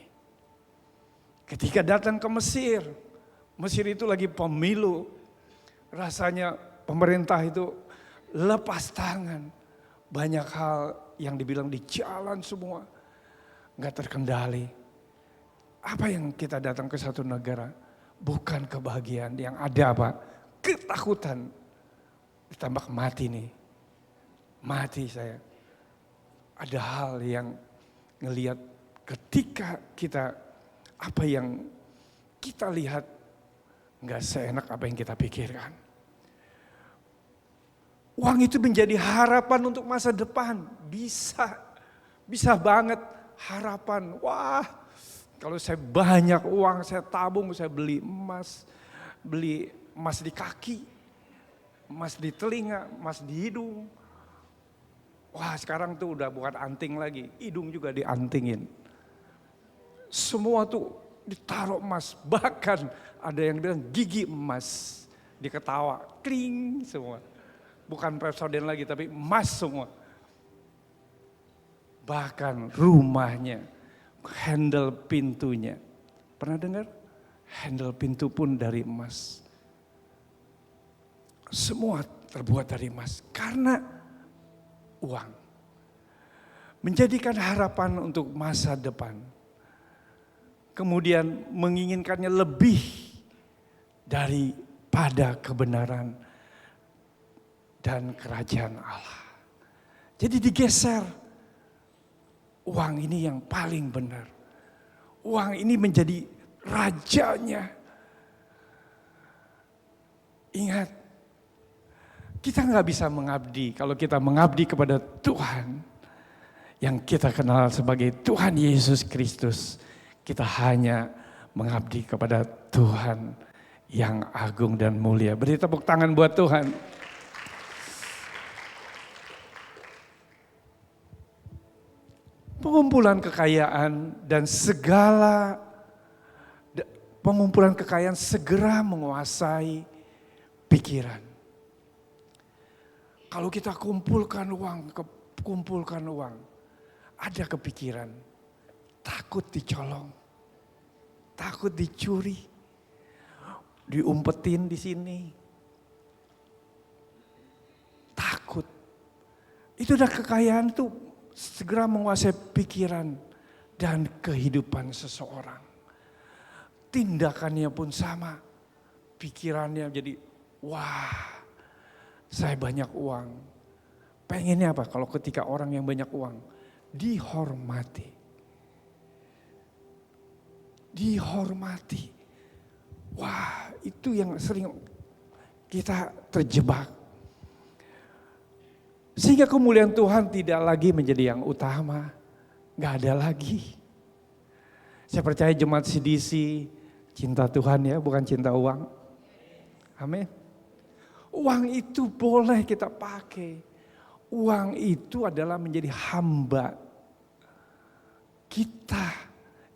Ketika datang ke Mesir, Mesir itu lagi pemilu. Rasanya pemerintah itu lepas tangan. Banyak hal yang dibilang di jalan semua gak terkendali. Apa yang kita datang ke satu negara? Bukan kebahagiaan, yang ada apa? Ketakutan. Ditambah mati nih. Mati saya. Ada hal yang ngelihat ketika kita, apa yang kita lihat gak seenak apa yang kita pikirkan. Uang itu menjadi harapan untuk masa depan. Bisa banget harapan. Wah, kalau saya banyak uang, saya tabung, saya beli emas di kaki, emas di telinga, emas di hidung. Wah, sekarang tuh udah bukan anting lagi, hidung juga diantingin. Semua tuh ditaruh emas. Bahkan ada yang bilang gigi emas. Diketawa, kling semua. Bukan Pepsodent lagi tapi emas semua. Bahkan rumahnya, handle pintunya. Pernah dengar? Handle pintu pun dari emas. Semua terbuat dari emas karena uang. Menjadikan harapan untuk masa depan. Kemudian menginginkannya lebih daripada kebenaran dan kerajaan Allah. Jadi digeser. Uang ini yang paling benar. Uang ini menjadi rajanya. Ingat, kita nggak bisa mengabdi kalau kita mengabdi kepada Tuhan yang kita kenal sebagai Tuhan Yesus Kristus. Kita hanya mengabdi kepada Tuhan yang agung dan mulia. Beri tepuk tangan buat Tuhan. Pengumpulan kekayaan dan segala pengumpulan kekayaan segera menguasai pikiran. Kalau kita kumpulkan uang, ada kepikiran, takut dicolong, takut dicuri, diumpetin di sini, takut. Itu udah kekayaan tuh segera menguasai pikiran dan kehidupan seseorang. Tindakannya pun sama, pikirannya jadi, wah, saya banyak uang. Pengennya apa? Kalau ketika orang yang banyak uang dihormati. Dihormati. Wah, itu yang sering kita terjebak. Sehingga kemuliaan Tuhan tidak lagi menjadi yang utama. Gak ada lagi. Saya percaya jemaat CDC cinta Tuhan ya, bukan cinta uang. Amin. Uang itu boleh kita pakai. Uang itu adalah menjadi hamba kita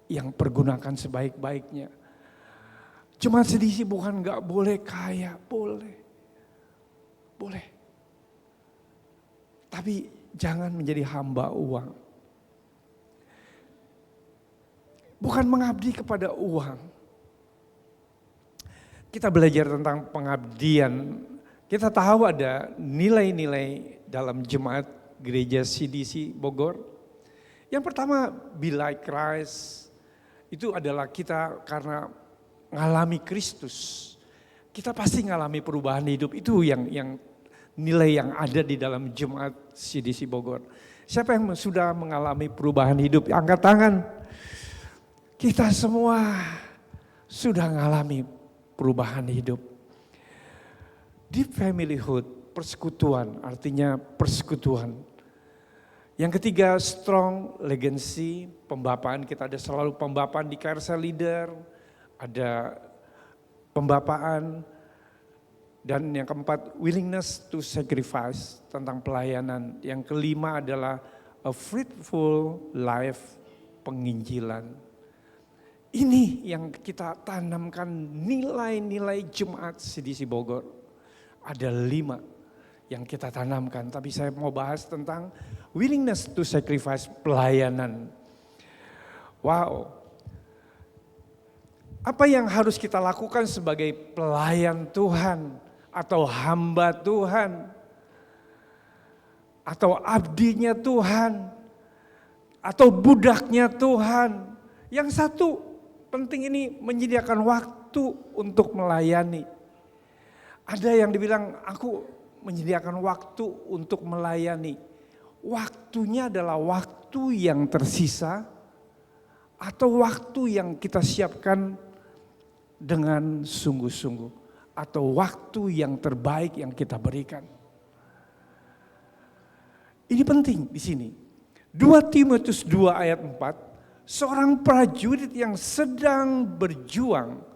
yang pergunakan sebaik-baiknya. Jemaat CDC bukan gak boleh kaya, boleh. Boleh. Tapi jangan menjadi hamba uang. Bukan mengabdi kepada uang. Kita belajar tentang pengabdian. Kita tahu ada nilai-nilai dalam jemaat gereja CDC Bogor. Yang pertama, be like Christ. Itu adalah kita karena ngalami Kristus. Kita pasti ngalami perubahan hidup. Itu yang nilai yang ada di dalam jemaat CDC Bogor. Siapa yang sudah mengalami perubahan hidup? Angkat tangan. Kita semua sudah mengalami perubahan hidup. Deep familyhood, persekutuan, artinya persekutuan. Yang ketiga, strong legacy, pembapaan. Kita ada selalu pembapaan di Karsa Leader, ada pembapaan. Dan yang keempat, willingness to sacrifice, tentang pelayanan. Yang kelima adalah a fruitful life, penginjilan. Ini yang kita tanamkan nilai-nilai Jemaat CDC Bogor. Ada 5 yang kita tanamkan, tapi saya mau bahas tentang willingness to sacrifice, pelayanan. Wow. Apa yang harus kita lakukan sebagai pelayan Tuhan atau hamba Tuhan atau abdinya Tuhan atau budaknya Tuhan? Yang satu penting ini menyediakan waktu untuk melayani. Ada yang dibilang aku menyediakan waktu untuk melayani. Waktunya adalah waktu yang tersisa atau waktu yang kita siapkan dengan sungguh-sungguh, atau waktu yang terbaik yang kita berikan. Ini penting di sini. 2 Timotius 2 ayat 4, seorang prajurit yang sedang berjuang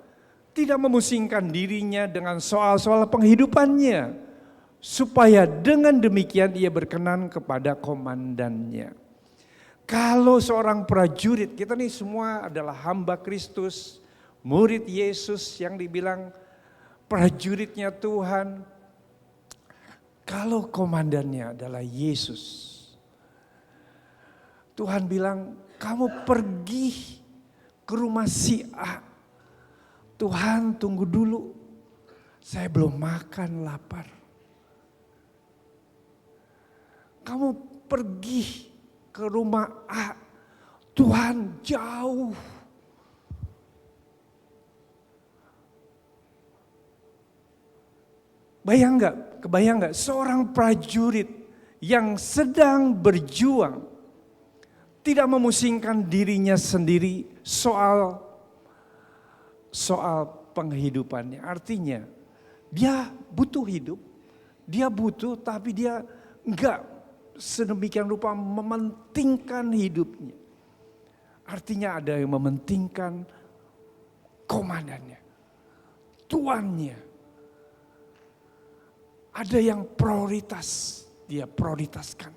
tidak memusingkan dirinya dengan soal-soal penghidupannya, supaya dengan demikian ia berkenan kepada komandannya. Kalau seorang prajurit, kita nih semua adalah hamba Kristus, murid Yesus yang dibilang prajuritnya Tuhan. Kalau komandannya adalah Yesus, Tuhan bilang, kamu pergi ke rumah si A. Tuhan tunggu dulu, saya belum makan, lapar. Kamu pergi ke rumah A, Tuhan jauh. Kebayang nggak seorang prajurit yang sedang berjuang, tidak memusingkan dirinya sendiri soal penghidupannya. Artinya dia butuh hidup, dia butuh tapi dia enggak sedemikian rupa mementingkan hidupnya. Artinya ada yang mementingkan komandannya, tuannya. Ada yang prioritas, dia prioritaskan.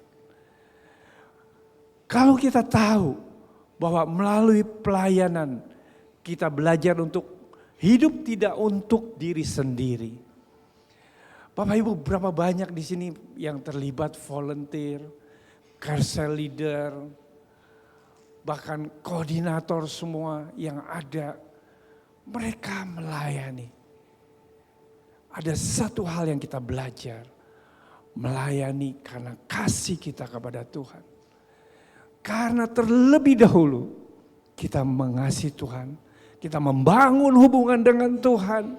Kalau kita tahu bahwa melalui pelayanan kita belajar untuk hidup tidak untuk diri sendiri. Bapak Ibu, berapa banyak di sini yang terlibat volunteer, care cell leader, bahkan koordinator semua yang ada, mereka melayani. Ada satu hal yang kita belajar, melayani karena kasih kita kepada Tuhan. Karena terlebih dahulu kita mengasihi Tuhan, kita membangun hubungan dengan Tuhan.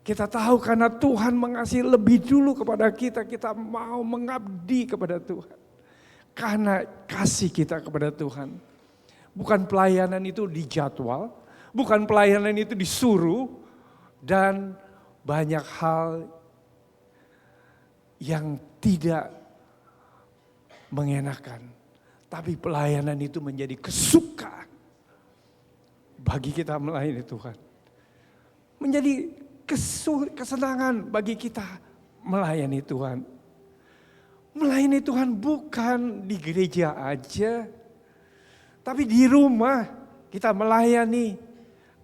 Kita tahu karena Tuhan mengasihi lebih dulu kepada kita, kita mau mengabdi kepada Tuhan. Karena kasih kita kepada Tuhan. Bukan pelayanan itu dijadwal, bukan pelayanan itu disuruh, dan banyak hal yang tidak mengenakan. Tapi pelayanan itu menjadi kesukaan bagi kita melayani Tuhan. Menjadi kesenangan bagi kita melayani Tuhan. Melayani Tuhan bukan di gereja aja, tapi di rumah kita melayani.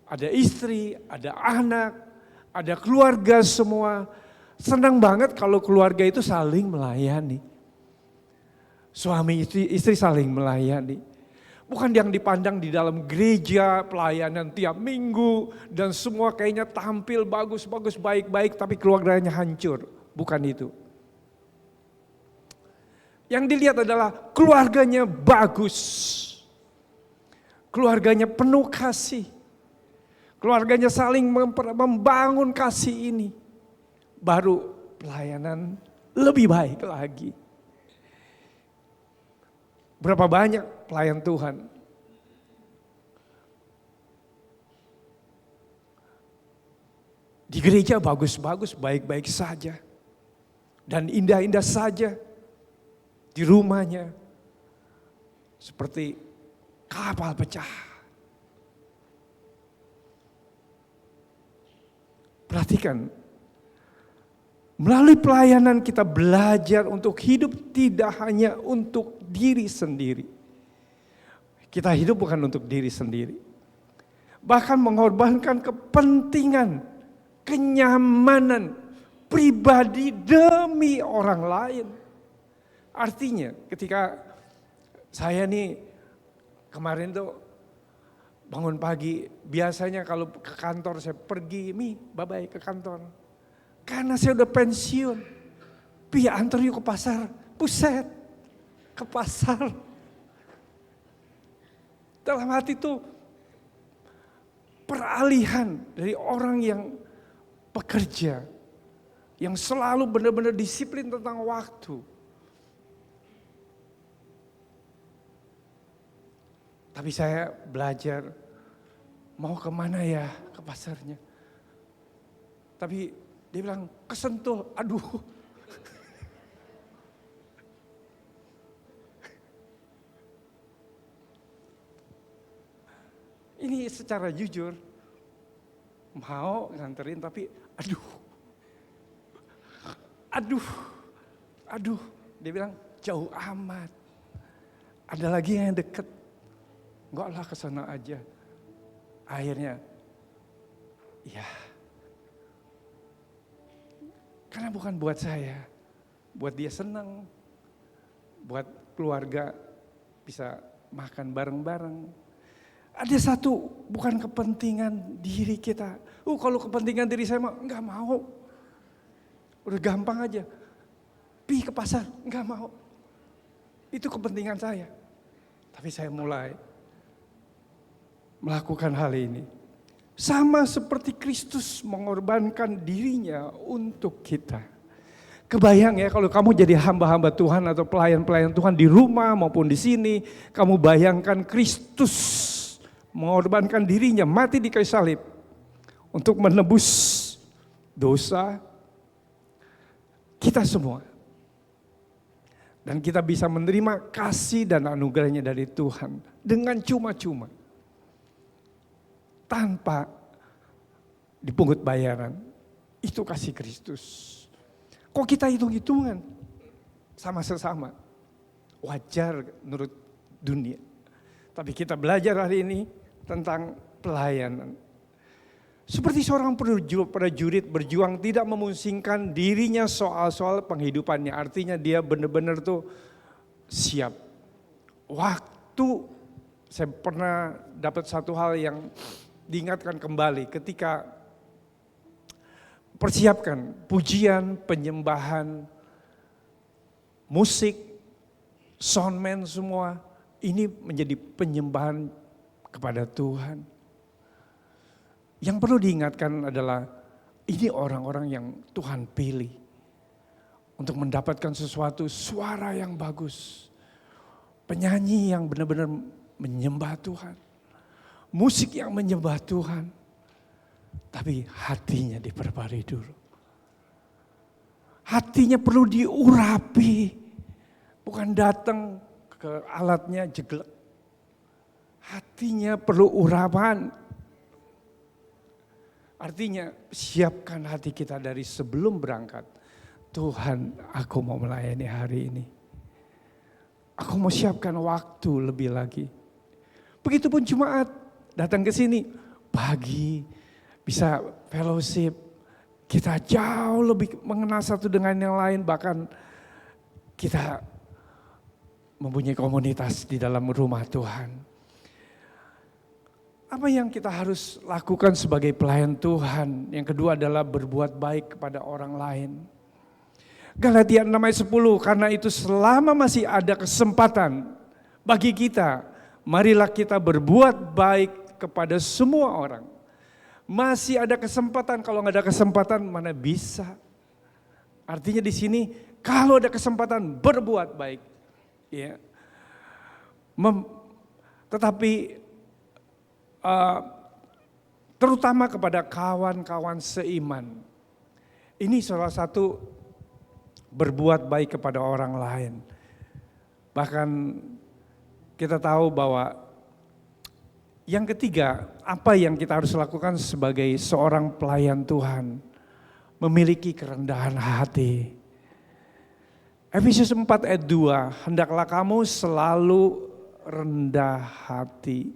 Ada istri, ada anak, ada keluarga semua. Senang banget kalau keluarga itu saling melayani. Suami istri saling melayani. Bukan yang dipandang di dalam gereja, pelayanan tiap minggu. Dan semua kayaknya tampil bagus-bagus, baik-baik, tapi keluarganya hancur. Bukan itu. Yang dilihat adalah keluarganya bagus. Keluarganya penuh kasih. Keluarganya saling membangun kasih ini. Baru pelayanan lebih baik lagi. Berapa banyak pelayan Tuhan di gereja bagus-bagus, baik-baik saja. Dan indah-indah saja di rumahnya. Seperti kapal pecah. Perhatikan, melalui pelayanan kita belajar untuk hidup tidak hanya untuk diri sendiri. Kita hidup bukan untuk diri sendiri. Bahkan mengorbankan kepentingan, kenyamanan pribadi demi orang lain. Artinya ketika saya nih kemarin tuh bangun pagi, biasanya kalau ke kantor saya pergi, bye-bye ke kantor. Karena saya udah pensiun. Antar yuk ke pasar. Buset, ke pasar. Dalam hati itu peralihan dari orang yang pekerja. Yang selalu benar-benar disiplin tentang waktu. Tapi saya belajar, mau kemana ya ke pasarnya. Tapi dia bilang, ke Sentul, aduh. Ini secara jujur, mau nganterin tapi aduh. Dia bilang, jauh amat. Ada lagi yang deket. Enggak lah, kesana aja. Akhirnya, ya. Karena bukan buat saya. Buat dia senang. Buat keluarga bisa makan bareng-bareng. Ada satu, bukan kepentingan diri kita. Kalau kepentingan diri saya mah enggak mau. Udah gampang aja. Pergi ke pasar, enggak mau. Itu kepentingan saya. Tapi saya mulai melakukan hal ini. Sama seperti Kristus mengorbankan dirinya untuk kita. Kebayang ya kalau kamu jadi hamba-hamba Tuhan atau pelayan-pelayan Tuhan di rumah maupun di sini. Kamu bayangkan Kristus mengorbankan dirinya, mati di kayu salib. Untuk menebus dosa kita semua. Dan kita bisa menerima kasih dan anugerahnya dari Tuhan dengan cuma-cuma. Tanpa dipungut bayaran. Itu kasih Kristus. Kok kita hitung-hitungan sama sesama? Wajar menurut dunia. Tapi kita belajar hari ini tentang pelayanan. Seperti seorang prajurit berjuang tidak memusingkan dirinya soal-soal penghidupannya. Artinya dia benar-benar tuh siap. Waktu saya pernah dapat satu hal yang diingatkan kembali ketika persiapkan pujian, penyembahan, musik, soundman semua. Ini menjadi penyembahan kepada Tuhan. Yang perlu diingatkan adalah ini orang-orang yang Tuhan pilih untuk mendapatkan sesuatu suara yang bagus. Penyanyi yang benar-benar menyembah Tuhan. Musik yang menyembah Tuhan. Tapi hatinya diperbarui dulu. Hatinya perlu diurapi. Bukan datang ke alatnya jeglek. Hatinya perlu urapan. Artinya siapkan hati kita dari sebelum berangkat. Tuhan, aku mau melayani hari ini. Aku mau siapkan waktu lebih lagi. Begitupun Jumat, datang ke sini pagi bisa fellowship. Kita jauh lebih mengenal satu dengan yang lain, bahkan kita mempunyai komunitas di dalam rumah Tuhan. Apa yang kita harus lakukan sebagai pelayan Tuhan? Yang kedua adalah berbuat baik kepada orang lain. Galatia 6 ayat 10, karena itu selama masih ada kesempatan bagi kita, marilah kita berbuat baik kepada semua orang. Masih ada kesempatan, kalau nggak ada kesempatan mana bisa. Artinya di sini kalau ada kesempatan berbuat baik. Ya. Tetapi terutama kepada kawan-kawan seiman. Ini salah satu berbuat baik kepada orang lain. Bahkan kita tahu bahwa yang ketiga, apa yang kita harus lakukan sebagai seorang pelayan Tuhan? Memiliki kerendahan hati. Efesus 4 ayat 2, hendaklah kamu selalu rendah hati.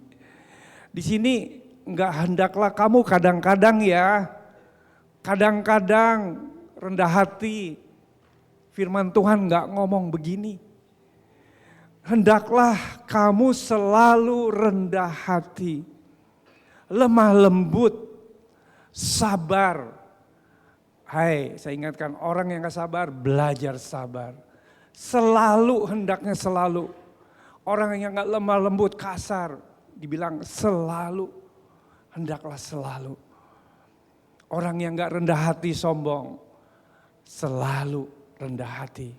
Di sini enggak hendaklah kamu kadang-kadang ya, kadang-kadang rendah hati. Firman Tuhan enggak ngomong begini. Hendaklah kamu selalu rendah hati, lemah lembut, sabar. Hai, saya ingatkan orang yang gak sabar, belajar sabar. Selalu, hendaknya selalu. Orang yang gak lemah lembut, kasar, dibilang selalu, hendaklah selalu. Orang yang gak rendah hati, sombong, selalu rendah hati.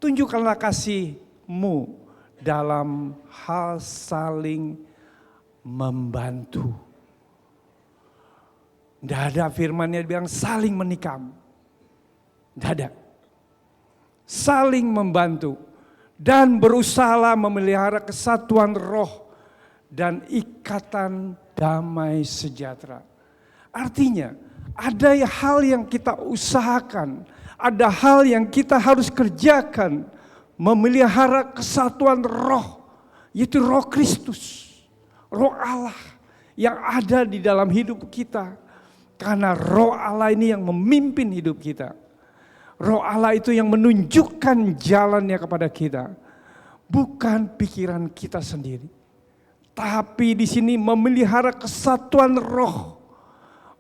Tunjukkanlah kasihmu dalam hal saling membantu. Tidak ada firmannya bilang saling menikam. Tidak ada. Saling membantu. Dan berusahalah memelihara kesatuan roh dan ikatan damai sejahtera. Artinya ada hal yang kita usahakan. Ada hal yang kita harus kerjakan. Memelihara kesatuan roh yaitu Roh Kristus, Roh Allah yang ada di dalam hidup kita. Karena Roh Allah ini yang memimpin hidup kita. Roh Allah itu yang menunjukkan jalannya kepada kita. Bukan pikiran kita sendiri. Tapi di sini memelihara kesatuan roh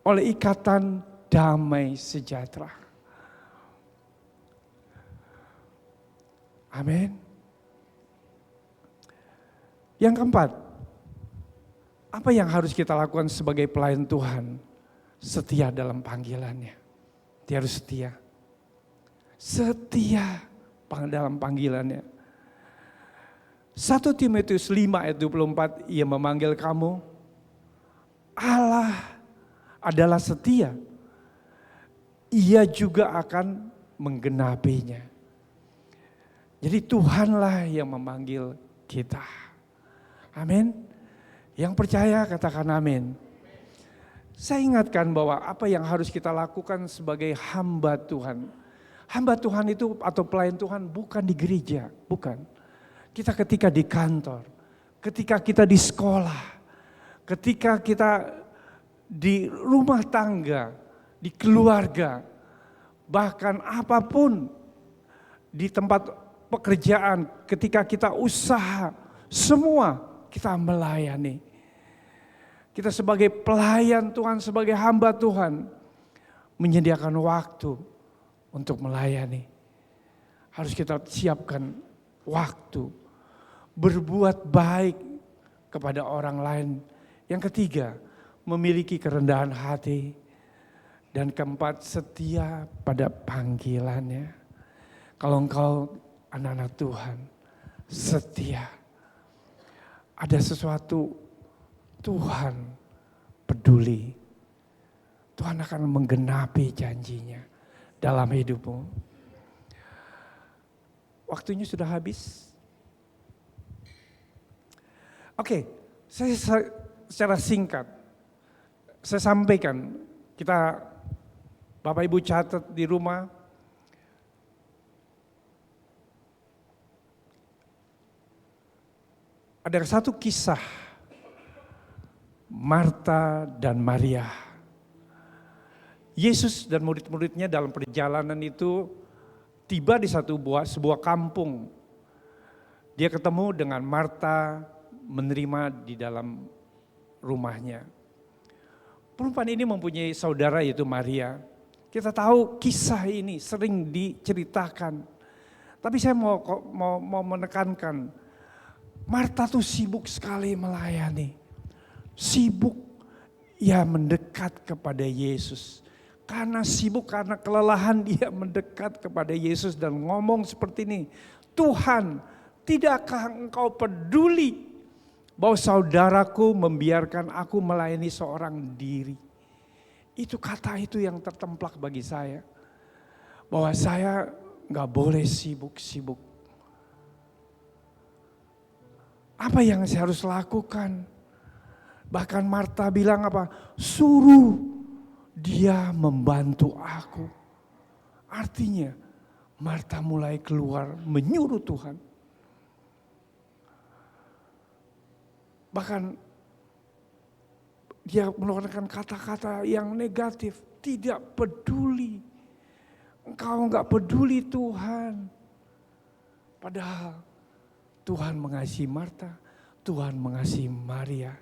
oleh ikatan damai sejahtera. Amin. Yang keempat, apa yang harus kita lakukan sebagai pelayan Tuhan? Setia dalam panggilannya. Dia harus setia. Setia dalam panggilannya. 1 Timotius 5 ayat 24, ia memanggil kamu. Allah adalah setia. Ia juga akan menggenapinya. Jadi Tuhanlah yang memanggil kita. Amin. Yang percaya katakan amin. Saya ingatkan bahwa apa yang harus kita lakukan sebagai hamba Tuhan. Hamba Tuhan itu atau pelayan Tuhan bukan di gereja, bukan. Kita ketika di kantor, ketika kita di sekolah, ketika kita di rumah tangga, di keluarga, bahkan apapun di tempat pekerjaan, ketika kita usaha, semua kita melayani. Kita sebagai pelayan Tuhan, sebagai hamba Tuhan, menyediakan waktu untuk melayani. Harus kita siapkan waktu, berbuat baik kepada orang lain. Yang ketiga, memiliki kerendahan hati. Dan keempat, setia pada panggilannya. Kalau engkau anak-anak Tuhan, setia. Ada sesuatu Tuhan peduli. Tuhan akan menggenapi janjinya dalam hidupmu. Waktunya sudah habis. Oke, saya secara singkat, saya sampaikan, kita Bapak Ibu catat di rumah. Ada satu kisah Marta dan Maria. Yesus dan murid-muridnya dalam perjalanan itu tiba di sebuah kampung. Dia ketemu dengan Marta, menerima di dalam rumahnya. Perempuan ini mempunyai saudara yaitu Maria. Kita tahu kisah ini sering diceritakan. Tapi saya mau menekankan, Marta tuh sibuk sekali melayani. Sibuk ya mendekat kepada Yesus. Karena sibuk, karena kelelahan dia mendekat kepada Yesus dan ngomong seperti ini. Tuhan, tidakkah engkau peduli bahwa saudaraku membiarkan aku melayani seorang diri? Itu kata itu yang tertemplak bagi saya. Bahwa saya gak boleh sibuk-sibuk. Apa yang saya harus lakukan? Bahkan Marta bilang apa? Suruh dia membantu aku. Artinya Marta mulai keluar menyuruh Tuhan. Bahkan dia mengeluarkan kata-kata yang negatif. Tidak peduli. Engkau enggak peduli Tuhan. Padahal Tuhan mengasihi Marta. Tuhan mengasihi Maria.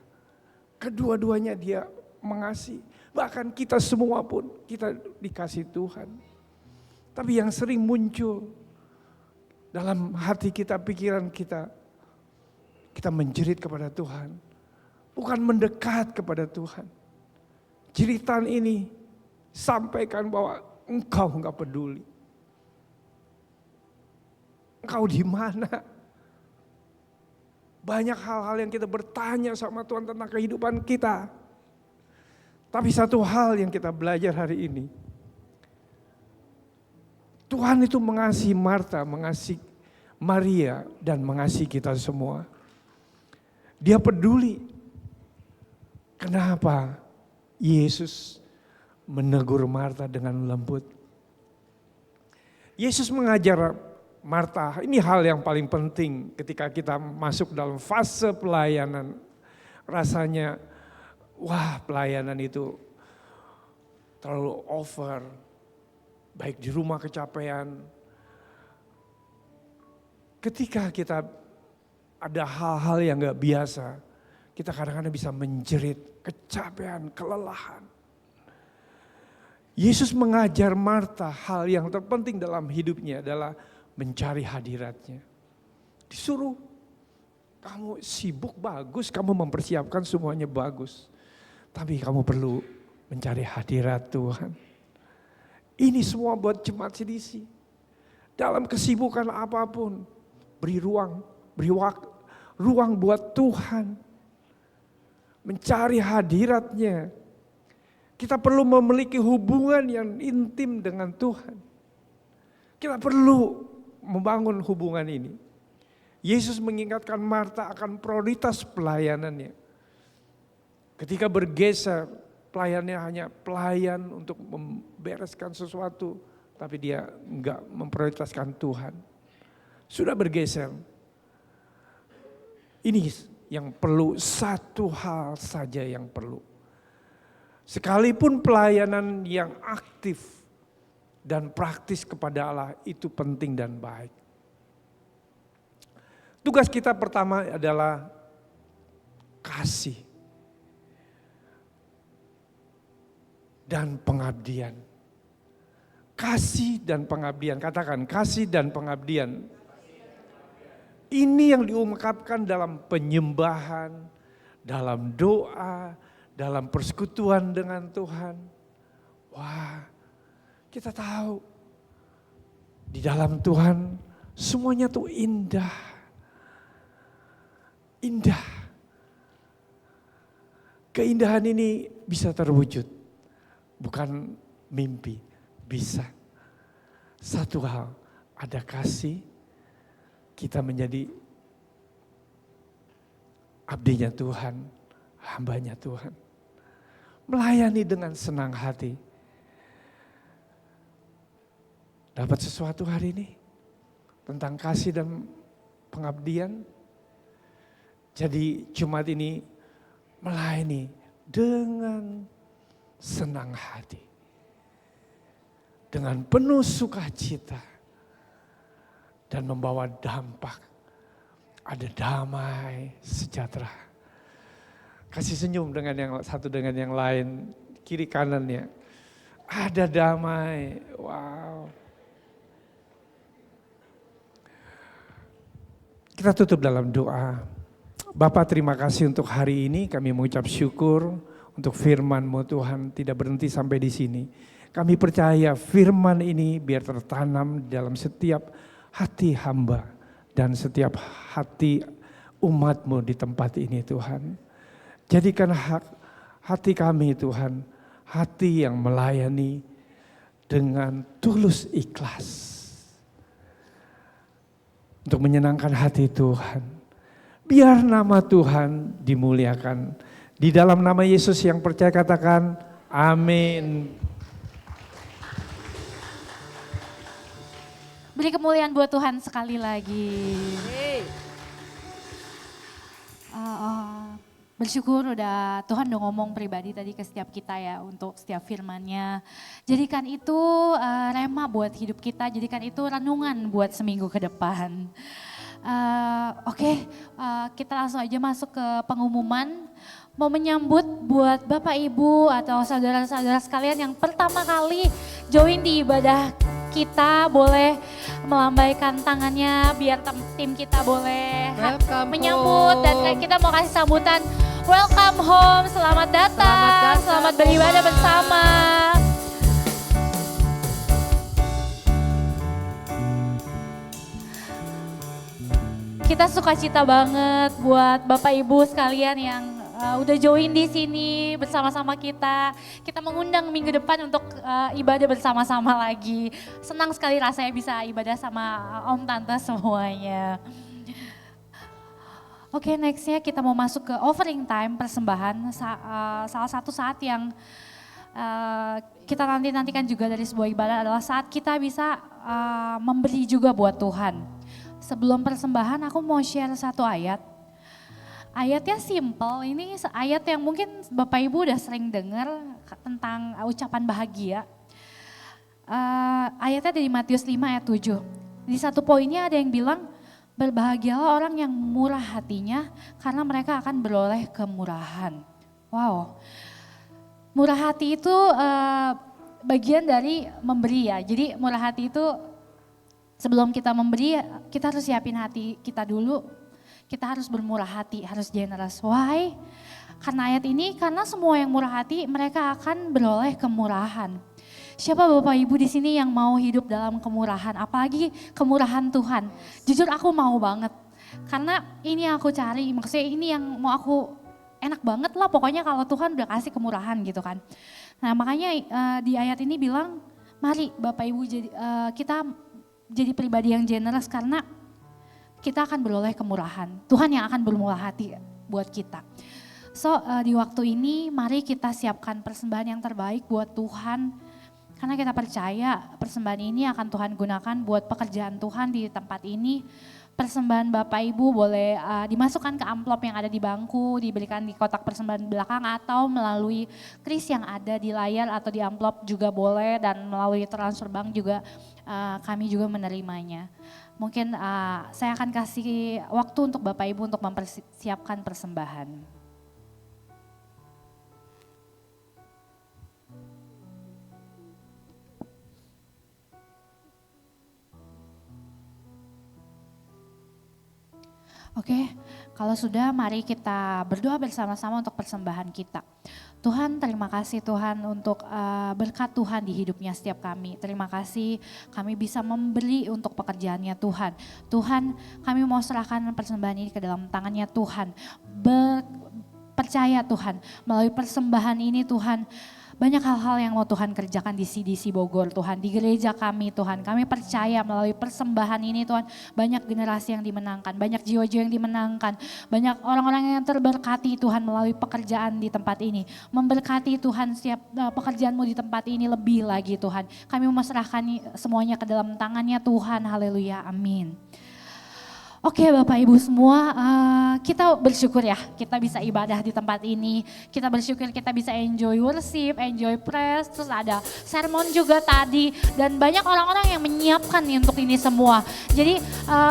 Kedua-duanya dia mengasihi. Bahkan kita semua pun kita dikasih Tuhan. Tapi yang sering muncul dalam hati kita, pikiran kita, kita menjerit kepada Tuhan. Bukan mendekat kepada Tuhan. Jeritan ini sampaikan bahwa engkau enggak peduli. Engkau di mana? Banyak hal-hal yang kita bertanya sama Tuhan tentang kehidupan kita. Tapi satu hal yang kita belajar hari ini. Tuhan itu mengasihi Marta, mengasihi Maria, dan mengasihi kita semua. Dia peduli. Kenapa Yesus menegur Marta dengan lembut? Yesus mengajar Marta, ini hal yang paling penting ketika kita masuk dalam fase pelayanan. Rasanya, wah pelayanan itu terlalu over, baik di rumah kecapean. Ketika kita ada hal-hal yang gak biasa, kita kadang-kadang bisa menjerit, kecapean, kelelahan. Yesus mengajar Marta hal yang terpenting dalam hidupnya adalah mencari hadiratnya. Disuruh, kamu sibuk bagus, kamu mempersiapkan semuanya bagus. Tapi kamu perlu mencari hadirat Tuhan. Ini semua buat jemaat CDC. Dalam kesibukan apapun, beri ruang buat Tuhan. Mencari hadiratnya. Kita perlu memiliki hubungan yang intim dengan Tuhan. Kita perlu membangun hubungan ini. Yesus mengingatkan Marta akan prioritas pelayanannya. Ketika bergeser, pelayannya hanya pelayan untuk membereskan sesuatu, tapi dia enggak memprioritaskan Tuhan. Sudah bergeser. Ini yang perlu, satu hal saja yang perlu. Sekalipun pelayanan yang aktif dan praktis kepada Allah itu penting dan baik. Tugas kita pertama adalah kasih dan pengabdian. Kasih dan pengabdian, katakan kasih dan pengabdian. Ini yang diungkapkan dalam penyembahan, dalam doa, dalam persekutuan dengan Tuhan. Wah, kita tahu di dalam Tuhan semuanya tuh indah. Indah. Keindahan ini bisa terwujud. Bukan mimpi, bisa. Satu hal, ada kasih, kita menjadi abdinya Tuhan, hambanya Tuhan. Melayani dengan senang hati. Dapat sesuatu hari ini tentang kasih dan pengabdian. Jadi Jumat ini melayani dengan senang hati. Dengan penuh sukacita. Dan membawa dampak. Ada damai, sejahtera. Kasih senyum dengan yang satu dengan yang lain, kiri kanannya. Ada damai, wow. Kita tutup dalam doa. Bapak terima kasih untuk hari ini, kami mengucap syukur untuk firman-Mu Tuhan tidak berhenti sampai di sini. Kami percaya firman ini biar tertanam dalam setiap hati hamba dan setiap hati umat-Mu di tempat ini Tuhan. Jadikan hati kami Tuhan, hati yang melayani dengan tulus ikhlas. Untuk menyenangkan hati Tuhan. Biar nama Tuhan dimuliakan. Di dalam nama Yesus yang percaya katakan amin. Beri kemuliaan buat Tuhan sekali lagi. Bersyukur udah Tuhan udah ngomong pribadi tadi ke setiap kita ya untuk setiap firman-Nya. Jadikan itu rema buat hidup kita, jadikan itu renungan buat seminggu ke depan. Oke, kita langsung aja masuk ke pengumuman. Mau menyambut buat Bapak Ibu atau saudara-saudara sekalian yang pertama kali join di ibadah kita, boleh melambaikan tangannya biar tim kita boleh menyambut dan kita mau kasih sambutan. Welcome home, selamat datang, selamat beribadah bersama. Kita sukacita banget buat Bapak Ibu sekalian yang udah join di sini bersama-sama kita. Kita mengundang minggu depan untuk ibadah bersama-sama lagi. Senang sekali rasanya bisa ibadah sama Om Tante semuanya. Oke, nextnya kita mau masuk ke offering time, persembahan. Salah satu saat yang kita nantikan juga dari sebuah ibadah adalah saat kita bisa memberi juga buat Tuhan. Sebelum persembahan aku mau share satu ayat. Ayatnya simple, ini ayat yang mungkin Bapak Ibu udah sering dengar tentang ucapan bahagia. Ayatnya dari Matius 5 ayat 7. Di satu poinnya ada yang bilang, berbahagialah orang yang murah hatinya karena mereka akan beroleh kemurahan. Wow, murah hati itu bagian dari memberi ya. Jadi murah hati itu sebelum kita memberi, kita harus siapin hati kita dulu. Kita harus bermurah hati, harus generous. Why? Karena ayat ini, karena semua yang murah hati mereka akan beroleh kemurahan. Siapa Bapak Ibu di sini yang mau hidup dalam kemurahan, apalagi kemurahan Tuhan? Jujur aku mau banget. Karena ini yang aku cari, maksudnya ini yang mau aku enak banget lah pokoknya kalau Tuhan udah kasih kemurahan gitu kan. Nah makanya di ayat ini bilang, mari Bapak Ibu kita jadi pribadi yang generous karena kita akan beroleh kemurahan. Tuhan yang akan bermurah hati buat kita. So di waktu ini mari kita siapkan persembahan yang terbaik buat Tuhan. Karena kita percaya persembahan ini akan Tuhan gunakan buat pekerjaan Tuhan di tempat ini. Persembahan Bapak Ibu boleh dimasukkan ke amplop yang ada di bangku, diberikan di kotak persembahan belakang atau melalui kris yang ada di layar atau di amplop juga boleh, dan melalui transfer bank juga kami juga menerimanya. Mungkin saya akan kasih waktu untuk Bapak Ibu untuk mempersiapkan persembahan. Oke, kalau sudah mari kita berdoa bersama-sama untuk persembahan kita. Tuhan, terima kasih Tuhan untuk berkat Tuhan di hidupnya setiap kami. Terima kasih kami bisa memberi untuk pekerjaannya Tuhan. Tuhan, kami mau serahkan persembahan ini ke dalam tangannya Tuhan. Percaya Tuhan, melalui persembahan ini Tuhan, banyak hal-hal yang mau Tuhan kerjakan di CDC Bogor Tuhan, di gereja kami Tuhan. Kami percaya melalui persembahan ini Tuhan, banyak generasi yang dimenangkan, banyak jiwa-jiwa yang dimenangkan, banyak orang-orang yang terberkati Tuhan melalui pekerjaan di tempat ini. Memberkati Tuhan setiap pekerjaanmu di tempat ini lebih lagi Tuhan. Kami memasrahkan semuanya ke dalam tangannya Tuhan, haleluya, amin. Oke Bapak Ibu semua, kita bersyukur ya kita bisa ibadah di tempat ini. Kita bersyukur kita bisa enjoy worship, enjoy praise, terus ada sermon juga tadi. Dan banyak orang-orang yang menyiapkan nih untuk ini semua. Jadi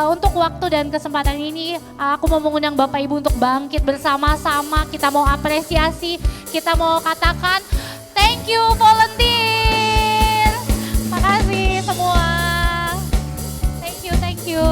untuk waktu dan kesempatan ini aku mau mengundang Bapak Ibu untuk bangkit bersama-sama. Kita mau apresiasi, kita mau katakan thank you volunteer. Makasih semua. Thank you.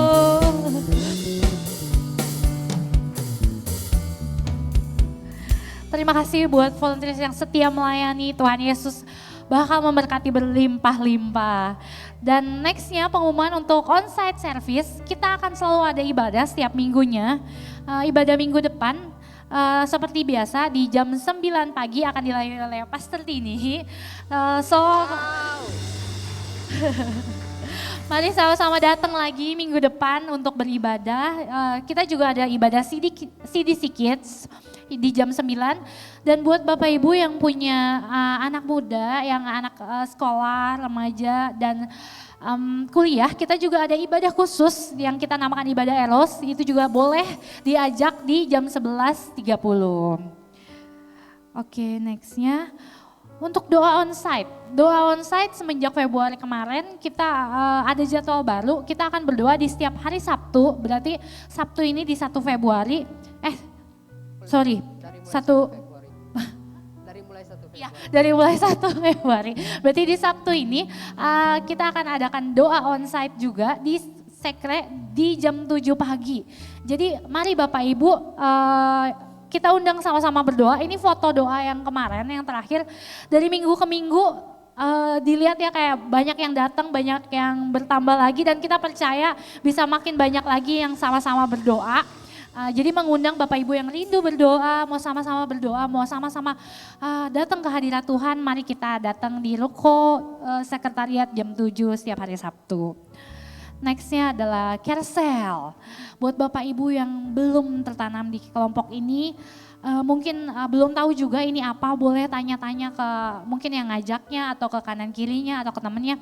Terima kasih buat volunteers yang setia melayani. Tuhan Yesus bakal memberkati berlimpah-limpah. Dan nextnya pengumuman untuk onsite service, kita akan selalu ada ibadah setiap minggunya. Ibadah minggu depan seperti biasa di jam 9 pagi akan dilayani oleh Pastor Tini. Mari sama-sama datang lagi minggu depan untuk beribadah. Kita juga ada ibadah CDC Kids di jam 9. Dan buat Bapak Ibu yang punya anak muda, yang anak sekolah, remaja dan kuliah, kita juga ada ibadah khusus yang kita namakan ibadah Eros. Itu juga boleh diajak di jam 11.30. Oke, nextnya. Untuk doa onsite semenjak Februari kemarin kita ada jadwal baru, kita akan berdoa di setiap hari Sabtu, berarti Sabtu ini di 1 Februari, dari mulai 1 Februari, berarti di Sabtu ini kita akan adakan doa onsite juga di Sekre di jam 7 pagi. Jadi mari Bapak Ibu, kita undang sama-sama berdoa. Ini foto doa yang kemarin, yang terakhir. Dari minggu ke minggu dilihat ya kayak banyak yang datang, banyak yang bertambah lagi. Dan kita percaya bisa makin banyak lagi yang sama-sama berdoa. Jadi mengundang Bapak Ibu yang rindu berdoa, mau sama-sama berdoa, mau sama-sama datang ke hadirat Tuhan. Mari kita datang di Ruko Sekretariat jam 7 setiap hari Sabtu. Nextnya adalah carousel. Buat Bapak Ibu yang belum tertanam di kelompok ini, mungkin belum tahu juga ini apa, boleh tanya-tanya ke mungkin yang ngajaknya atau ke kanan kirinya atau ke temennya.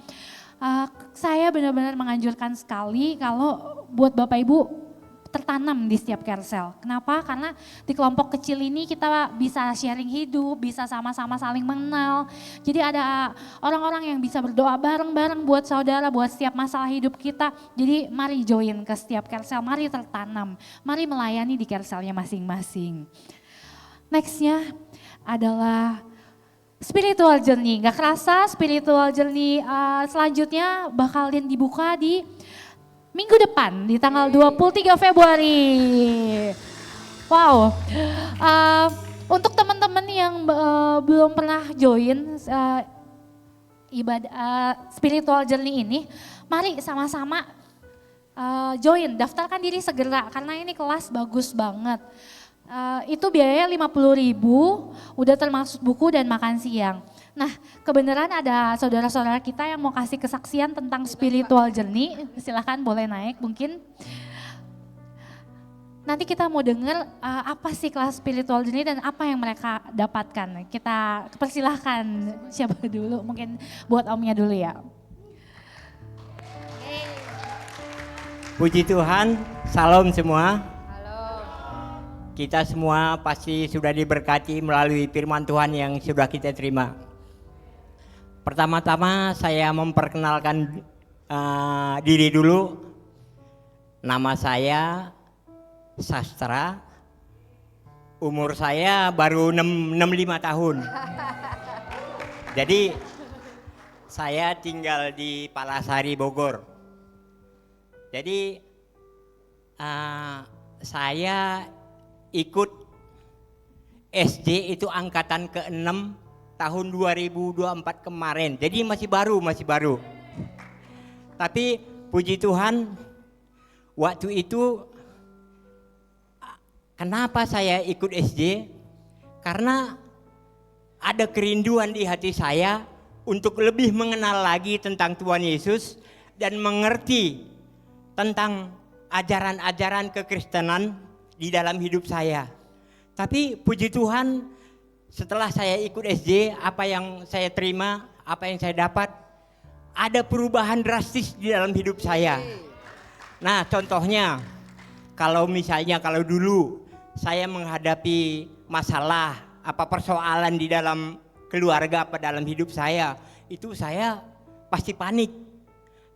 Saya benar-benar menganjurkan sekali kalau buat Bapak Ibu tertanam di setiap carousel. Kenapa? Karena di kelompok kecil ini kita bisa sharing hidup, bisa sama-sama saling mengenal. Jadi ada orang-orang yang bisa berdoa bareng-bareng buat saudara, buat setiap masalah hidup kita. Jadi mari join ke setiap carousel, mari tertanam, mari melayani di carouselnya masing-masing. Nextnya adalah spiritual journey. Gak kerasa spiritual journey selanjutnya bakalan dibuka di minggu depan di tanggal 23 Februari. Wow, untuk teman-teman yang belum pernah join ibadah spiritual journey ini, mari sama-sama join, daftarkan diri segera karena ini kelas bagus banget. Itu biayanya 50.000, udah termasuk buku dan makan siang. Nah, kebenaran ada saudara-saudara kita yang mau kasih kesaksian tentang spiritual journey. Silahkan boleh naik mungkin. Nanti kita mau dengar apa sih kelas spiritual journey dan apa yang mereka dapatkan. Kita persilahkan siapa dulu, mungkin buat omnya dulu ya. Puji Tuhan, salam semua. Kita semua pasti sudah diberkati melalui firman Tuhan yang sudah kita terima. Pertama-tama saya memperkenalkan diri dulu. Nama saya Sastra. Umur saya baru 65 tahun. Jadi saya tinggal di Palasari, Bogor. Jadi saya ikut SD itu angkatan ke-6 tahun 2024 kemarin. Jadi masih baru. Tapi puji Tuhan waktu itu kenapa saya ikut SD? Karena ada kerinduan di hati saya untuk lebih mengenal lagi tentang Tuhan Yesus dan mengerti tentang ajaran-ajaran kekristenan di dalam hidup saya. Tapi puji Tuhan setelah saya ikut SD, apa yang saya terima, apa yang saya dapat, ada perubahan drastis di dalam hidup saya. Nah contohnya, kalau dulu saya menghadapi masalah, apa persoalan di dalam keluarga, apa dalam hidup saya, itu saya pasti panik.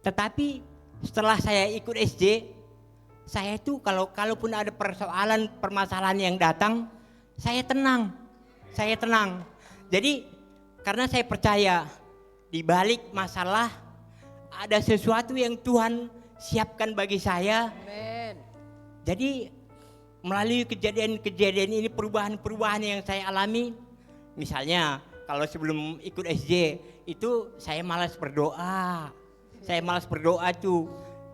Tetapi setelah saya ikut SD, saya itu kalaupun ada permasalahan yang datang, saya tenang. Jadi karena saya percaya di balik masalah ada sesuatu yang Tuhan siapkan bagi saya. Amen. Jadi melalui kejadian-kejadian ini, perubahan-perubahan yang saya alami, misalnya kalau sebelum ikut SD itu saya malas berdoa. Tuh.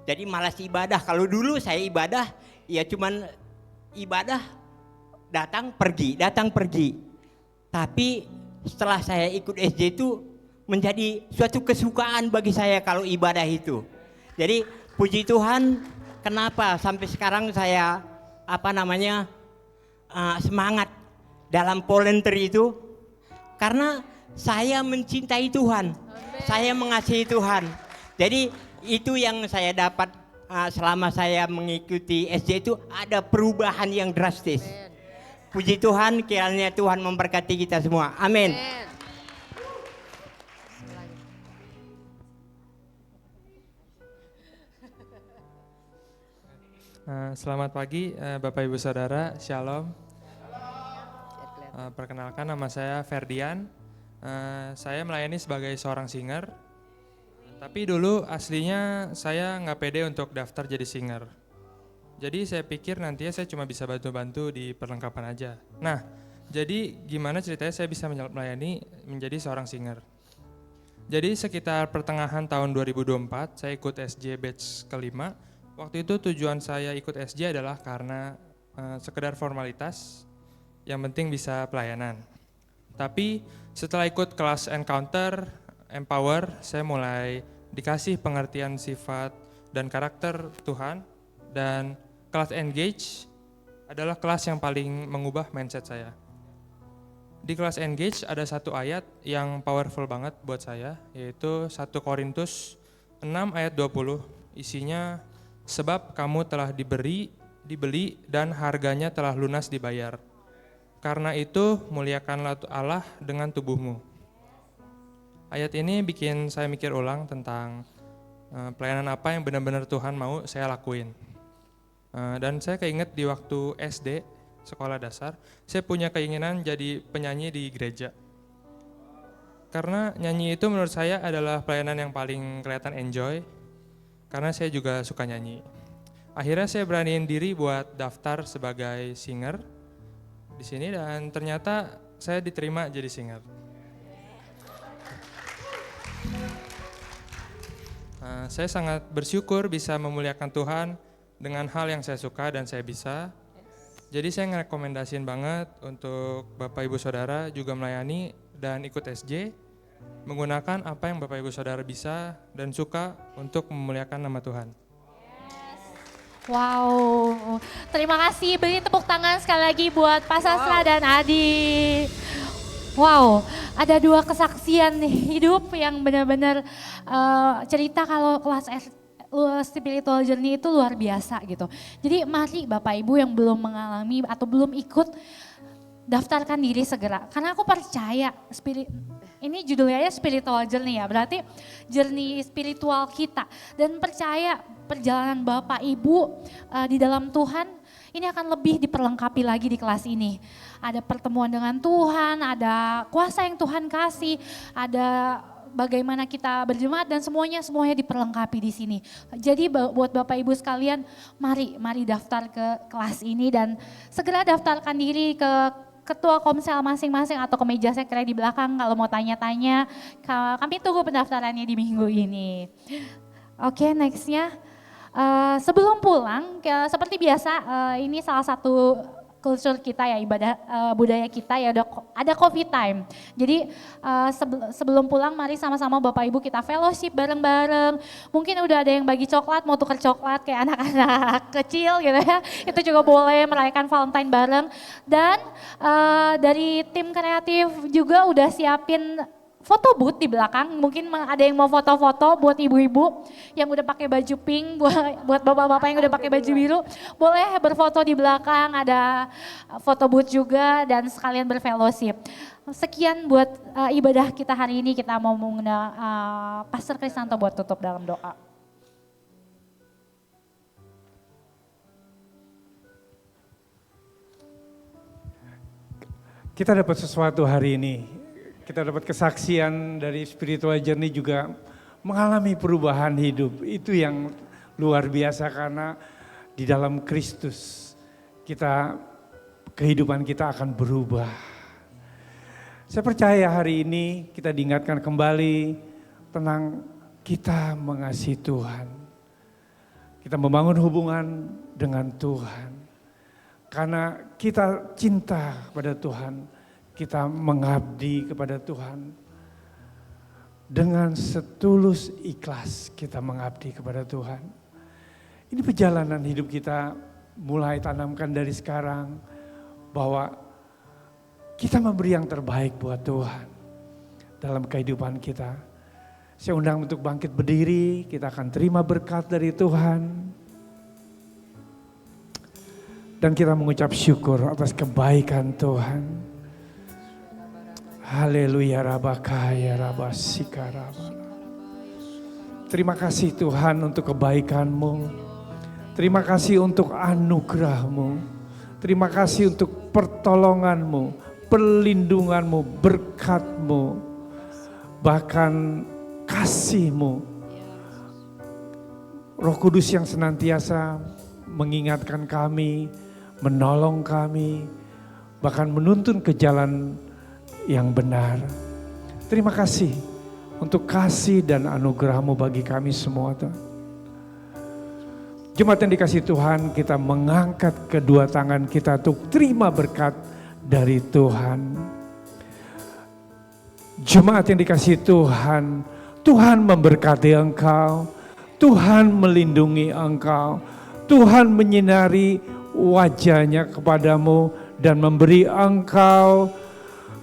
Jadi malas ibadah. Kalau dulu saya ibadah ya cuman ibadah datang pergi. Tapi setelah saya ikut SD itu menjadi suatu kesukaan bagi saya kalau ibadah itu. Jadi puji Tuhan, kenapa sampai sekarang saya semangat dalam volunteer itu? Karena saya mencintai Tuhan. Saya mengasihi Tuhan. Jadi itu yang saya dapat selama saya mengikuti SD itu, ada perubahan yang drastis. Puji Tuhan, kiranya Tuhan memberkati kita semua. Amin. Selamat pagi Bapak Ibu Saudara, Shalom. Perkenalkan, nama saya Ferdian. Saya melayani sebagai seorang singer. Tapi dulu aslinya saya nggak pede untuk daftar jadi singer. Jadi saya pikir nantinya saya cuma bisa bantu-bantu di perlengkapan aja. Nah, jadi gimana ceritanya saya bisa melayani menjadi seorang singer. Jadi sekitar pertengahan tahun 2024 saya ikut SJ batch kelima. Waktu itu tujuan saya ikut SJ adalah karena sekedar formalitas, yang penting bisa pelayanan. Tapi setelah ikut kelas Encounter, Empower, saya mulai dikasih pengertian sifat dan karakter Tuhan. Dan kelas Engage adalah kelas yang paling mengubah mindset saya. Di kelas Engage ada satu ayat yang powerful banget buat saya, yaitu 1 Korintus 6 ayat 20. Isinya, sebab kamu telah dibeli dan harganya telah lunas dibayar. Karena itu muliakanlah Allah dengan tubuhmu. Ayat ini bikin saya mikir ulang tentang pelayanan apa yang benar-benar Tuhan mau saya lakuin. Dan saya keinget di waktu SD, sekolah dasar, saya punya keinginan jadi penyanyi di gereja. Karena nyanyi itu menurut saya adalah pelayanan yang paling kelihatan enjoy, karena saya juga suka nyanyi. Akhirnya saya beraniin diri buat daftar sebagai singer di sini dan ternyata saya diterima jadi singer. Saya sangat bersyukur bisa memuliakan Tuhan dengan hal yang saya suka dan saya bisa. Jadi saya ngerekomendasiin banget untuk Bapak Ibu Saudara juga melayani dan ikut SJ, menggunakan apa yang Bapak Ibu Saudara bisa dan suka untuk memuliakan nama Tuhan. Wow, terima kasih. Beri tepuk tangan sekali lagi buat Pak Sastra dan Adi. Wow, ada 2 kesaksian hidup yang benar-benar cerita kalau kelas spiritual journey itu luar biasa gitu. Jadi mari Bapak Ibu yang belum mengalami atau belum ikut, daftarkan diri segera. Karena aku percaya ini judulnya spiritual journey ya, berarti journey spiritual kita. Dan percaya perjalanan Bapak Ibu di dalam Tuhan ini akan lebih diperlengkapi lagi di kelas ini. Ada pertemuan dengan Tuhan, ada kuasa yang Tuhan kasih, ada bagaimana kita berjemaat dan semuanya diperlengkapi di sini. Jadi buat Bapak Ibu sekalian, mari daftar ke kelas ini dan segera daftarkan diri ke ketua komsel masing-masing atau ke meja sekre di belakang kalau mau tanya-tanya. Kami tunggu pendaftarannya di minggu ini. Oke, nextnya. Sebelum pulang, seperti biasa ini salah satu kultur kita ya, ibadah budaya kita ya, ada coffee time. Jadi sebelum pulang mari sama-sama Bapak Ibu kita fellowship bareng-bareng. Mungkin udah ada yang bagi coklat, mau tuker coklat kayak anak-anak kecil gitu ya. Itu juga boleh merayakan Valentine bareng. Dan dari tim kreatif juga udah siapin foto booth di belakang, mungkin ada yang mau foto-foto buat ibu-ibu yang udah pakai baju pink, buat bapak-bapak yang udah pakai baju biru, boleh berfoto di belakang, ada foto booth juga dan sekalian berfellowship. Sekian buat ibadah kita hari ini, kita mau mengundang Pastor Kristanto buat tutup dalam doa. Kita dapat sesuatu hari ini. Kita dapat kesaksian dari spiritual journey juga mengalami perubahan hidup. Itu yang luar biasa karena di dalam Kristus kehidupan kita akan berubah. Saya percaya hari ini kita diingatkan kembali tentang kita mengasihi Tuhan. Kita membangun hubungan dengan Tuhan. Karena kita cinta kepada Tuhan. Kita mengabdi kepada Tuhan. Dengan setulus ikhlas kita mengabdi kepada Tuhan. Ini perjalanan hidup kita mulai tanamkan dari sekarang. Bahwa kita memberi yang terbaik buat Tuhan. Dalam kehidupan kita. Saya undang untuk bangkit berdiri. Kita akan terima berkat dari Tuhan. Dan kita mengucap syukur atas kebaikan Tuhan. Haleluya rabakaya rabasika rabana. Terima kasih Tuhan untuk kebaikan-Mu. Terima kasih untuk anugerah-Mu. Terima kasih untuk pertolongan-Mu, perlindungan-Mu, berkat-Mu. Bahkan kasih-Mu. Roh Kudus yang senantiasa mengingatkan kami, menolong kami, bahkan menuntun ke jalan yang benar. Terima kasih untuk kasih dan anugerah-Mu bagi kami semua Tuhan. Jemaat yang dikasihi Tuhan, kita mengangkat kedua tangan kita untuk terima berkat dari Tuhan. Jemaat yang dikasihi Tuhan, Tuhan memberkati engkau, Tuhan melindungi engkau. Tuhan menyinari wajahnya kepadamu dan memberi engkau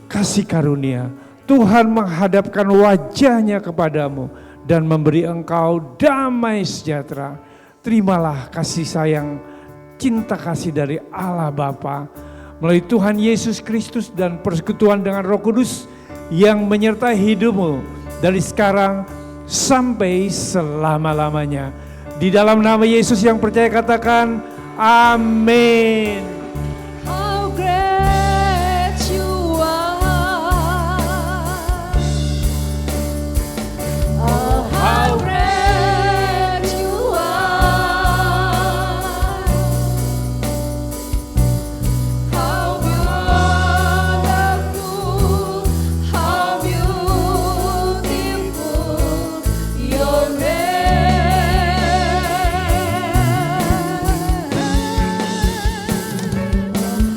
kasih karunia. Tuhan menghadapkan wajahnya kepadamu dan memberi engkau damai sejahtera. Terimalah kasih sayang, cinta kasih dari Allah Bapa melalui Tuhan Yesus Kristus dan persekutuan dengan Roh Kudus yang menyertai hidupmu dari sekarang sampai selama-lamanya. Di dalam nama Yesus yang percaya katakan amin. How great you are. Oh, how great you are. How wonderful, how beautiful your name.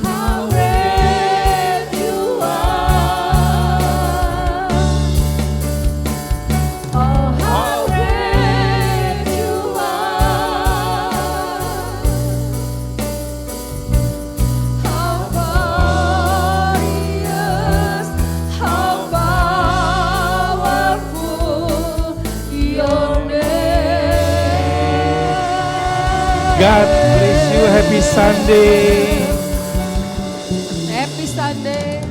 How great you are. Oh, how great you are. How glorious, how powerful your name. God bless you. Happy Sunday. Happy Sunday.